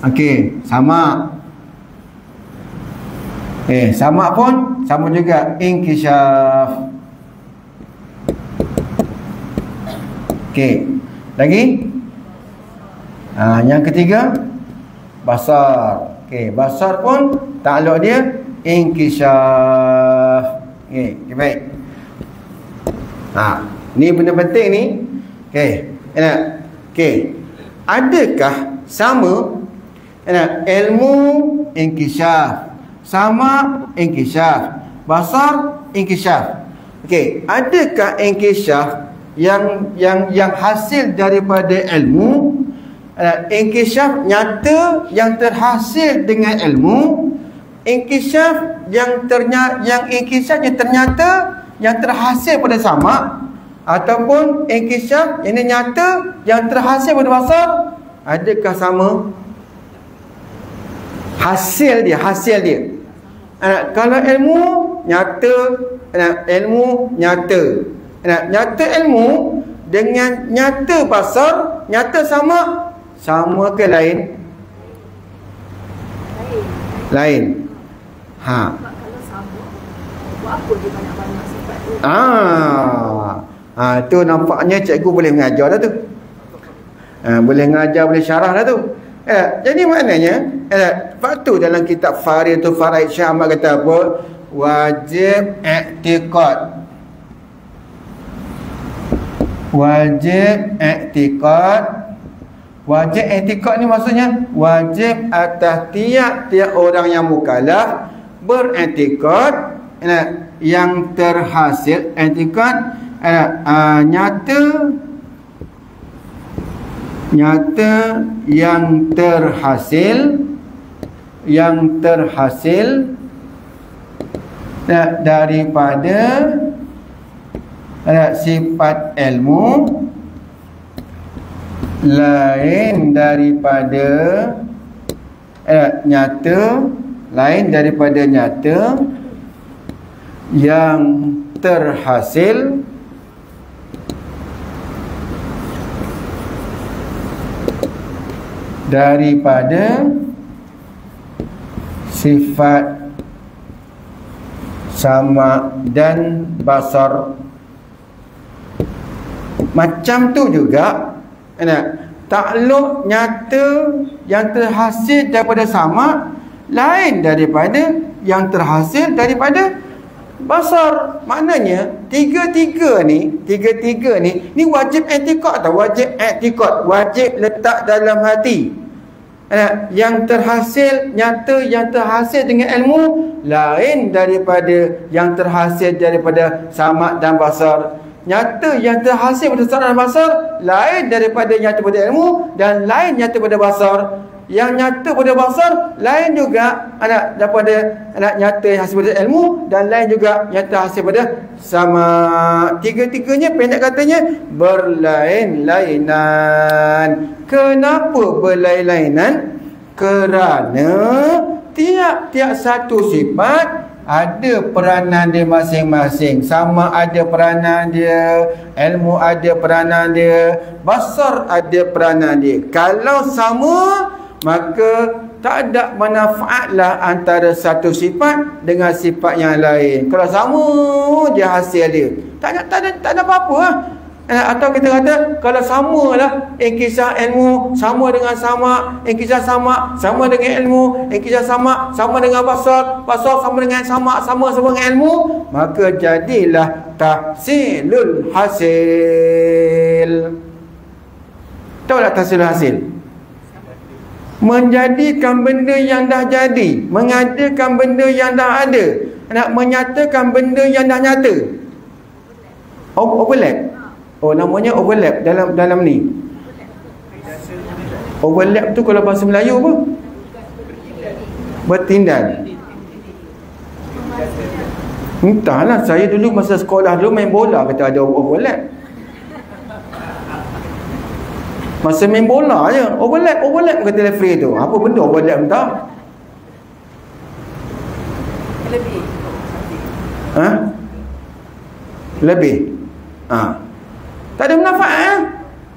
Okey, sama. Sama pun sama juga inkishaf. Okey, lagi? Yang ketiga basar. Okey, basar pun takluk dia inkishaf. Okey, baik. Ni benda penting ni. Okey, okey. Adakah sama ilmu inkishaf, sama inkishaf, basar inkishaf? Okey, adakah inkishaf yang hasil daripada ilmu, inkishaf nyata yang terhasil dengan ilmu, inkishaf yang inkishaf yang ternyata yang terhasil pada sama, ataupun inkishaf yang nyata yang terhasil pada basar? Adakah sama hasil dia? Kalau ilmu nyata, ilmu nyata, nyata ilmu dengan nyata basar, nyata sama ke lain? Lain. Kalau sama, buat apa dia banyak-banyak sifat tu? Tu nampaknya cikgu boleh mengajar dah tu. Boleh mengajar, boleh syarah dah tu. Jadi maknanya faktu dalam kitab Faridatul Faraid Syekh Ahmad kata apa? Wajib i'tiqad. Wajib i'tiqad. Wajib i'tiqad ni maksudnya wajib atas tiap-tiap orang yang mukallaf beriktikad yang terhasil i'tiqad nyata yang terhasil daripada sifat ilmu lain daripada nyata, lain daripada nyata yang terhasil daripada sifat sama dan basar. Macam tu juga takluk nyata yang terhasil daripada sama lain daripada yang terhasil daripada basar. Maknanya tiga-tiga ni wajib i'tiqad tau, wajib i'tiqad, wajib letak dalam hati. Yang terhasil nyata, yang terhasil dengan ilmu lain daripada yang terhasil daripada sama dan basar. Nyata yang terhasil pada sama dan basar lain daripada nyata pada ilmu dan lain nyata pada basar. Yang nyata pada basar, lain juga daripada nyata hasil pada ilmu, dan lain juga nyata hasil pada sama. Tiga-tiganya pendek katanya berlain-lainan. Kenapa berlain-lainan? Kerana tiap-tiap satu sifat ada peranan dia masing-masing. Sama ada peranan dia, ilmu ada peranan dia, basar ada peranan dia. Kalau sama, maka tak ada manfaatlah antara satu sifat dengan sifat yang lain. Kalau sama je hasil dia, tak ada apa-apa lah. Atau kita kata kalau samalah kisah ilmu sama dengan sama, kisah sama dengan ilmu, kisah sama dengan basar sama dengan sama dengan ilmu, maka jadilah tahsilul hasil. Tahu tak tahsilul hasil? Menjadikan benda yang dah jadi, mengadakan benda yang dah ada, menyatakan benda yang dah nyata. Overlap. Oh, namanya overlap dalam ni. Overlap tu kalau bahasa Melayu apa? Bertindan. Entahlah, saya dulu masa sekolah dulu main bola kata ada overlap. Masa main bola je overlap kata referee tu. Apa benda overlap entah? Lebih. Lebih. Tak ada manfaat.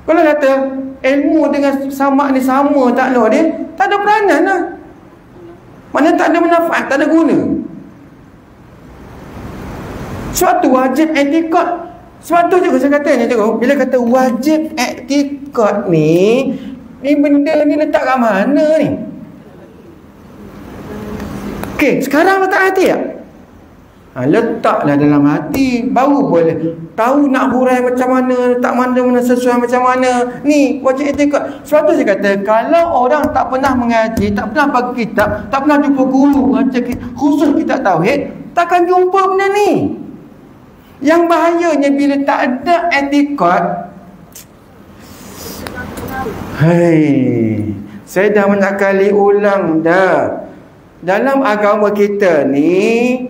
Kalau kata ilmu dengan sama ni sama tak lah dia, tak ada peranan lah. Mana tak ada manfaat, tak ada guna. Suatu wajib etikad. Suatu juga saya kata ni tengok, bila kata wajib etikad ni benda ni letak kat mana ni? Okey, sekarang letak hati tak? Letaklah dalam hati, baru boleh tahu nak hurai macam mana, tak mana sesuai macam mana. Ni wajib etikad. Sebab tu saya kata, kalau orang tak pernah mengaji, tak pernah baca kitab, tak pernah jumpa guru khusus kitab tauhid, takkan jumpa benda ni. Yang bahayanya bila tak ada etikad. Saya dah banyak kali ulang dah. Dalam agama kita ni,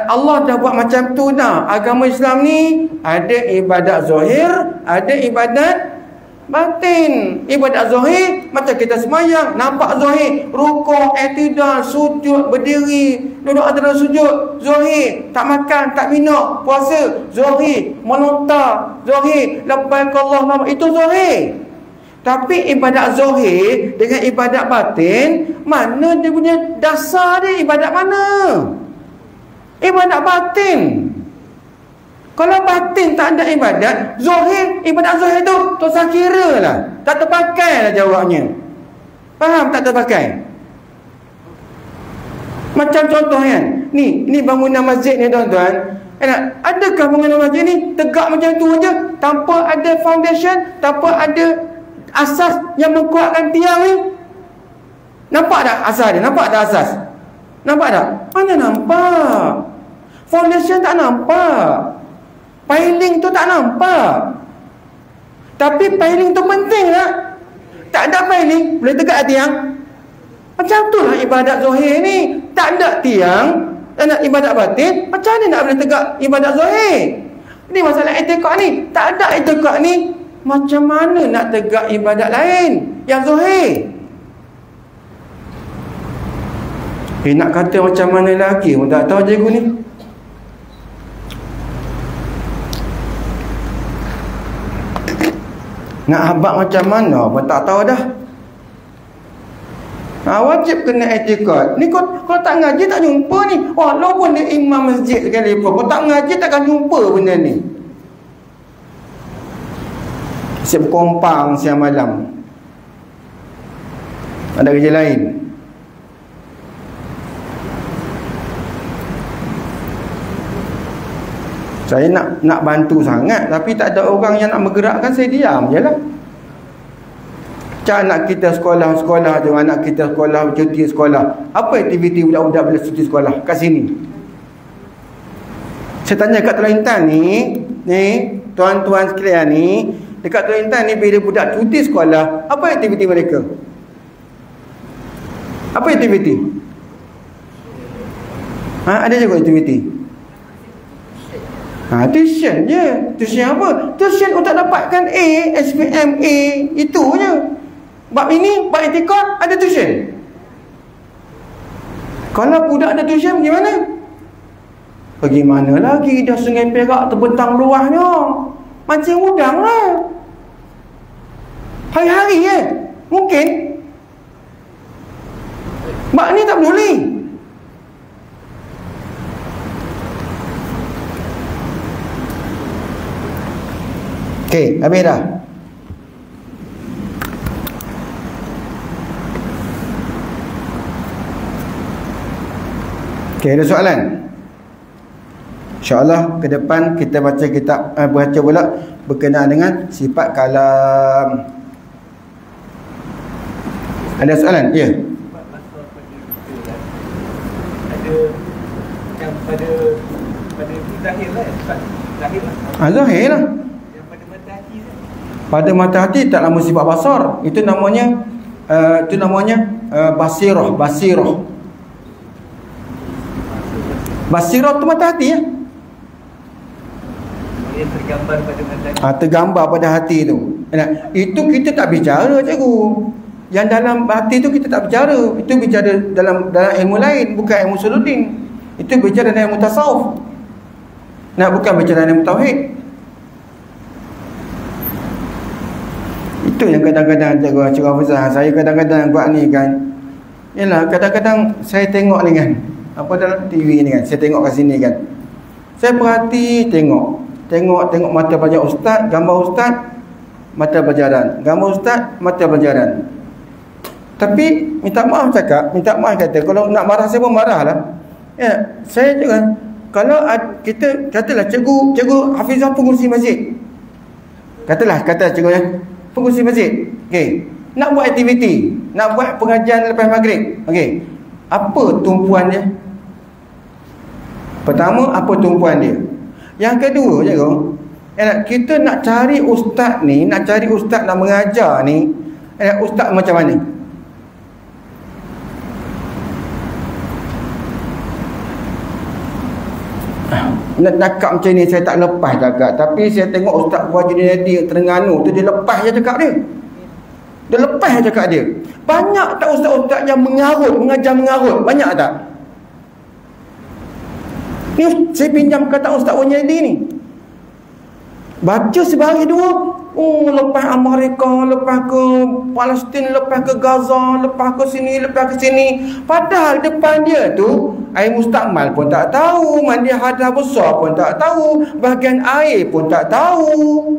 Allah dah buat macam tu dah. Agama Islam ni ada ibadat zahir, ada ibadat batin. Ibadat zahir macam kita semayang, nampak zahir, rukuk, i'tidal, sujud, berdiri, duduk antara sujud, zahir. Tak makan, tak minum, puasa, zahir. Melontar, zahir. Labbaik Allahumma, itu zahir. Tapi ibadat zahir dengan ibadat batin, mana dia punya dasar dia? Ibadat mana? Ibadat batin. Kalau batin tak ada ibadat zahir, ibadat zahir tu tak usah kira lah, tak terpakai lah jawabnya. Faham tak terpakai? Macam contoh kan, ni bangunan masjid ni tuan-tuan, adakah bangunan masjid ni tegak macam tu aja, tanpa ada foundation, tanpa ada asas yang menguatkan tiang ni? Nampak tak asas dia? Nampak tak asas? Nampak tak? Mana nampak? Foundation tak nampak. Piling tu tak nampak. Tapi piling tu penting tak? Tak ada piling, boleh tegak tiang. Macam tu lah ibadat zahir ni. Tak ada tiang, tak ada ibadat batin, macam mana nak boleh tegak ibadat zahir? Ini masalah etikad ni. Tak ada etikad ni, macam mana nak tegak ibadat lain yang zahir? Nak kata macam mana lagi pun tak tahu cikgu ni. Nak habaq macam mana pun tak tahu dah. Wajib kena etikad. Ni kalau tak ngaji tak jumpa ni. Walaupun dia imam masjid sekalipun, kalau tak ngaji takkan jumpa benda ni. Siap berkompang siang malam, ada kerja lain. Saya nak bantu sangat, tapi tak ada orang yang nak bergerakkan, saya diam je lah. Macam anak kita sekolah tu, anak kita sekolah, cuti sekolah. Apa aktiviti budak-budak bila cuti sekolah kat sini? Saya tanya kat Teluk Intan ni tuan-tuan sekalian ni, dekat Teluk Intan ni bila budak cuti sekolah, apa aktiviti mereka? Apa aktiviti? Ada je kot aktiviti. Tuition je. Tuition apa? Tuition untuk dapatkan A, SPM A, itu je. Bab ini, bab etikad, ada tuition. Kalau budak ada tuition, gimana? Pergi mana lagi? Dah Sungai Perak terbentang luahnya. Mancing udang lah. Hari-hari mungkin. Mak ni tak boleh. Okey, habis dah. Okey, ada soalan? InsyaAllah ke depan kita baca kitab baca pula berkenaan dengan sifat kalam. Ada soalan? Ya. Ada yang pada zahir lah, zahir lah. Zahir lah. Yang pada mata hati kan? Pada mata hati tak nama sifat basar. Itu namanya basirah, basirah. Basirah tu mata hati ya. Yang tergambar pada mata hati. Tergambar pada hati tu. Itu kita tak bicara, cikgu. Yang dalam hati tu kita tak bicara. Itu bicara dalam ilmu lain, bukan ilmu suludin. Itu bicara dalam ilmu tasawuf. Bukan bicara dalam ilmu tauhid. Itu yang kadang-kadang cikgu Hafizah, saya kadang-kadang buat ni kan. Yalah, kadang-kadang saya tengok ni kan, apa dalam TV ni kan, saya tengok kat sini kan. Saya perhati tengok mata pelajaran ustaz, gambar ustaz, mata pelajaran. Gambar ustaz, mata pelajaran. Tapi minta maaf kata, kalau nak marah saya pun marah lah. Ya, saya juga kalau kita katalah cikgu Hafizah pengurusi masjid. Kata cikgu ya, pengurusi masjid. Okey, nak buat aktiviti, nak buat pengajian lepas maghrib. Okey. Apa tumpuan dia? Pertama, apa tumpuan dia? Yang kedua, cikgu, kita nak cari ustaz ni, nak mengajar ni, ustaz macam mana? Nak cakap macam ni saya tak lepas cakap. Tapi saya tengok Ustaz Buah Junaidy Terengganu tu, dia lepas je cakap dia. Dia lepas je cakap dia. Banyak tak ustaz-ustaz yang mengajar mengarut? Banyak tak? Ni saya pinjam kata Ustaz Buah Junaidy ni. Baca sebahari dua, lepas Amerika, lepas ke Palestin, lepas ke Gaza, lepas ke sini. Padahal depan dia tu air mustakmal pun tak tahu, mandi hadas besar pun tak tahu, bahagian air pun tak tahu.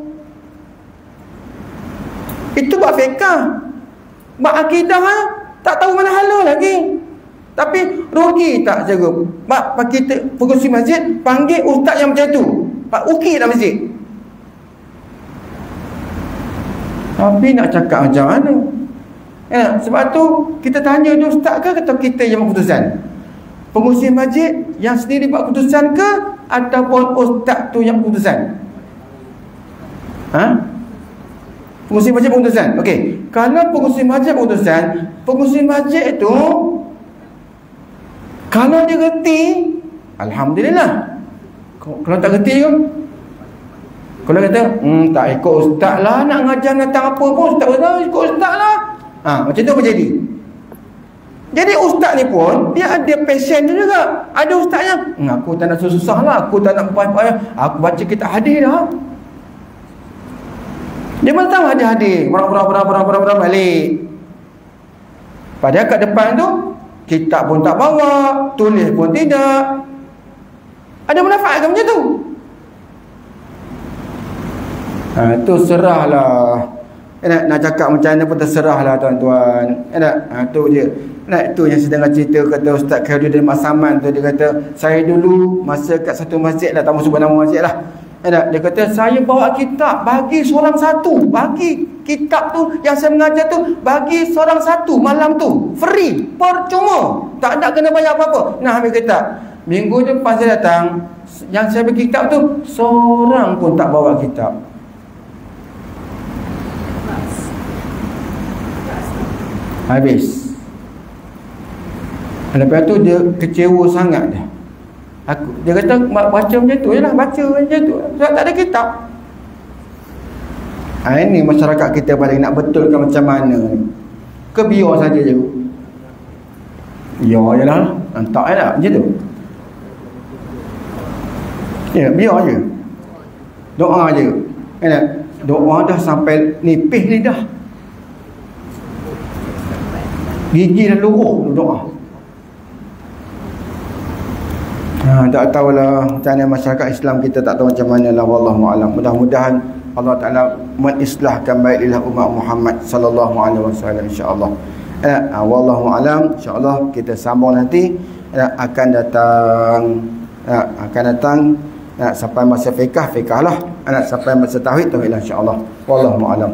Itu bab fiqh. Bab akidah tak tahu mana hala lagi. Tapi rugi tak cikgu? Bab kita pengurusi masjid panggil ustaz yang macam tu, Pak Ukir dalam masjid. Tapi nak cakap macam mana? Sebab tu kita tanya dia ustaz ke atau kita yang buat keputusan? Pengurusi masjid yang sendiri buat keputusan ke ataupun ustaz tu yang keputusan? Pengurusi masjid keputusan. Okey. Kalau pengurusi masjid keputusan, pengurusi masjid itu kalau dia reti, alhamdulillah. Kalau tak reti ke? Kalau kata, tak ikut ustaz lah, nak ngajar tentang apa pun ustaz kata, ikut ustaz lah. Macam tu apa jadi? Jadi ustaz ni pun, dia ada passion dia juga. Ada ustaz yang, aku tak nak susah lah, aku tak nak payah-payah, aku baca kitab hadis dah. Dia mana tahu hadis-hadis, berang balik. Padahal kat depan tu, kitab pun tak bawa, tulis pun tidak. Ada manfaat ke macam tu? Itu serahlah. Nak cakap macam mana pun terserahlah tuan-tuan. Itu je. Itu yang sedang cerita kata Ustaz Khairuddin Mat Saman tu. Dia kata, saya dulu masa kat satu masjid lah, tak mahu sebut nama masjid lah. Dia kata, saya bawa kitab bagi seorang satu. Bagi kitab tu yang saya mengajar tu, bagi seorang satu malam tu. Free. Percuma. Tak ada kena bayar apa-apa. Nak ambil kitab. Minggu depan saya datang, yang saya bagi kitab tu, seorang pun tak bawa kitab. Habis. Lepas tu dia kecewa sangat dia. Dia kata baca macam tu je lah, baca macam tu sebab tak ada kitab. Ini masyarakat kita paling nak betulkan macam mana ni. Ke biar saja je. Biar je lah, tak je lah macam tu. Ya, biar je. Doa je. Doa dah sampai nipis lidah, gigi dah luruh doa. Tak tahulah macam mana masyarakat Islam kita, tak tahu macam mana lah, wallahu a'lam. Mudah-mudahan Allah Taala mengislahkan baiklah umat Muhammad sallallahu alaihi wasallam insya-Allah. Wallahu a'lam. Insya-Allah kita sambung nanti, akan datang sampai masa fiqh lah, sampai masa tauhid lah insya-Allah. Wallahu a'lam.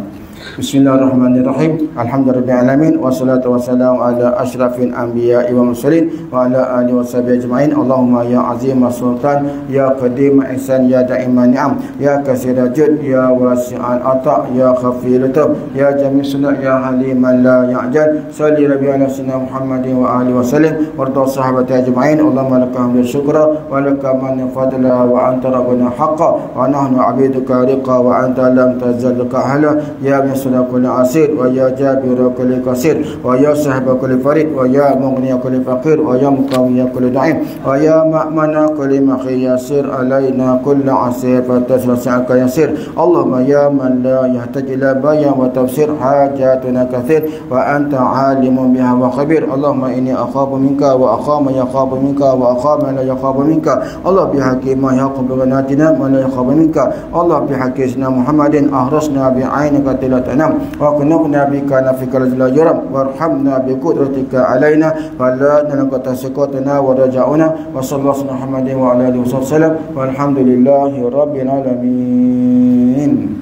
Bismillahirrahmanirrahim. Alhamdulillahirabbil alamin wassalatu wassalamu ala asyrafil anbiya'i wa mursalin wa ala alihi washabihi ajma'in. Allahumma ya azim sultan ya qadim ihsan ya da'iman ni'am ya katsira jud ya wasi'al ata ya khafil lutuf ya jami' sunnah ya haliman la ya'jal. Salli rabbi ala sayyidina Muhammadin wa alihi wasallim warda sahabati ajma'in. Allahumma lakal hamdu syukra wa lakal man fadla wa anta rabbuna haqqan wa nahnu 'abiduka riqa wa anta lam tazalka hala ya sudah kulli asir wa ya jabir kulli kasir wa ya sahib kulli farid wa ya mughni kulli faqir wa ya muqawi kulli da'im wa ya ma'mana kulli makhiyasir alaina kulli asir fatasra'aka yasir. Allahumma ya man la yahtaj ila bayan wa tafsir hajatuna kathir wa anta alimun biha wa khabir. Allahumma inni akhafu minka wa akhama yakhafu minka wa akhama la yakhafu minka. Allah bihaqqi ma yaqbu banatina wa la yakhafu minka. Allah bihaqqi sayyidina Muhammadin ahrasna bi'ainika tanam wa kunna bika nafika la yuram warhamna bi qudratika alaina wa la naqata sakatana wa raja'una wa sallallahu Muhammadin wa ala alihi wasallam walhamdulillahi rabbil alamin.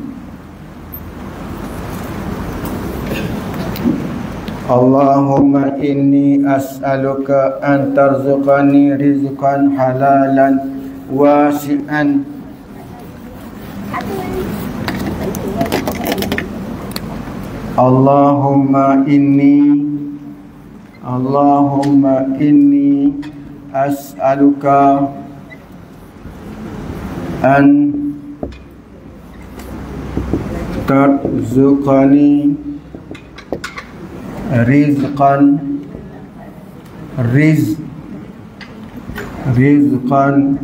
Allahumma inni as'aluka an tarzuqani rizqan halalan wasi'an Allahumma inni as'aluka an tarzuqani rizqan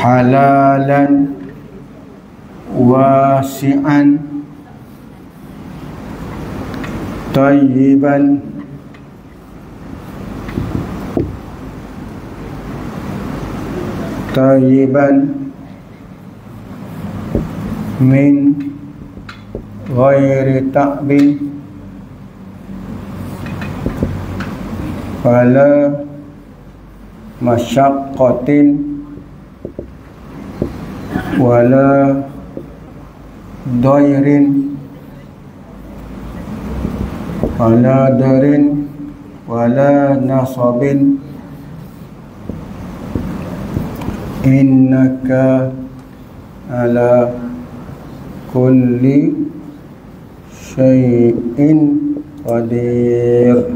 halalan wasi'an tayyiban min ghairi ta'bin wala masyaqqatin wala dairin wala darin wala nasabin innaka ala kulli syai'in qadir.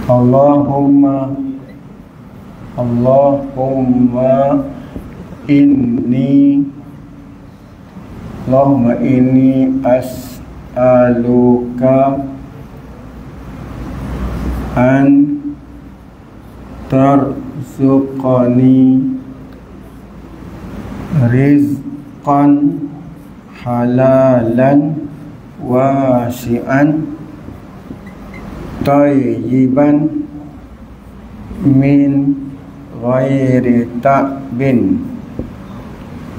Allahumma inni as'aluka an tarzuqani rizqan halalan wasi'an tayyiban min ghairi ta'bin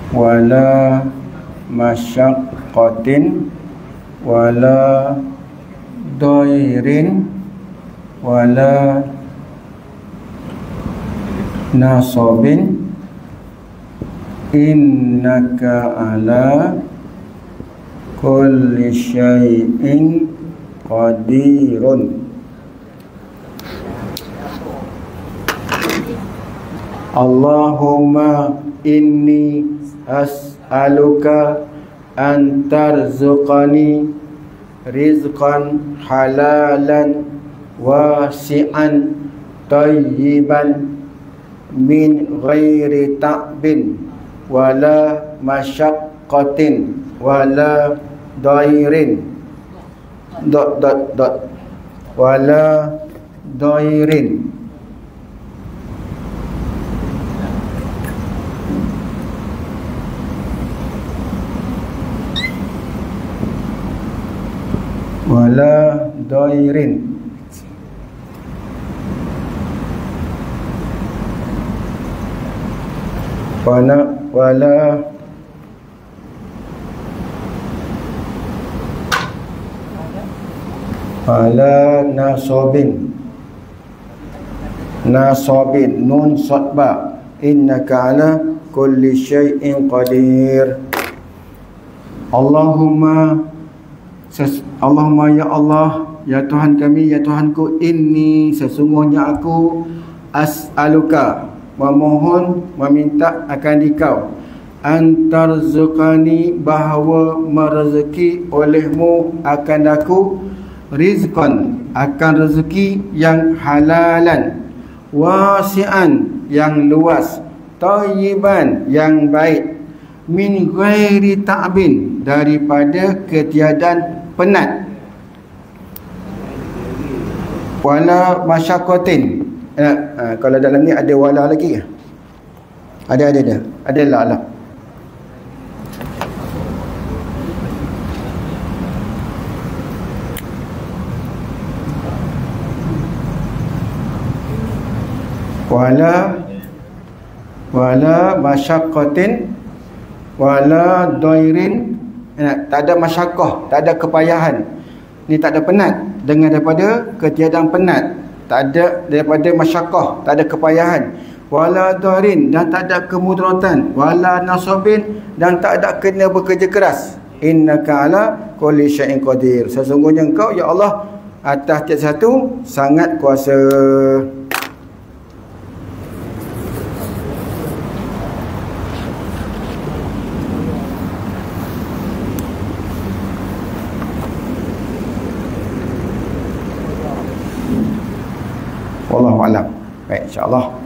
wala masyaqqatin wala dairin wala nasabin innaka ala kulli syai'in qadirun. Allahumma inni as'aluka an tarzuqani rizqan halalan wasi'an tayyiban min ghairi ta'bin wala masyaqqatin wala dairin wala dairin wala dairin wala nasabin nun sadba innaka ala kulli syai'in qadir. Allahumma ya Allah, ya Tuhan kami, ya Tuhanku, inni sesungguhnya aku as'aluka memohon, meminta akan Dikau, antarzuqani bahawa merezeki olehmu akan aku, rizqan akan rezeki yang halalan, wasi'an yang luas, tayyiban yang baik, min ghairi ta'bin daripada ketiadaan penat, wala masyaqqatin. Kalau dalam ni ada wala lagi ke? Ada la lah. wala masyaqqatin wala dairin. Tak ada masyaqqah, tak ada kepayahan. Ni tak ada penat. Dengan daripada ketiadaan penat, tak ada daripada masyaqqah, tak ada kepayahan. Wala dairin, dan tak ada kemudaratan. Wala nasabin, dan tak ada kena bekerja keras. Innaka ala kulli syai'in qadir. Sesungguhnya Engkau ya Allah atas tiap satu sangat kuasa. Wallahu a'lam. Baik, insya-Allah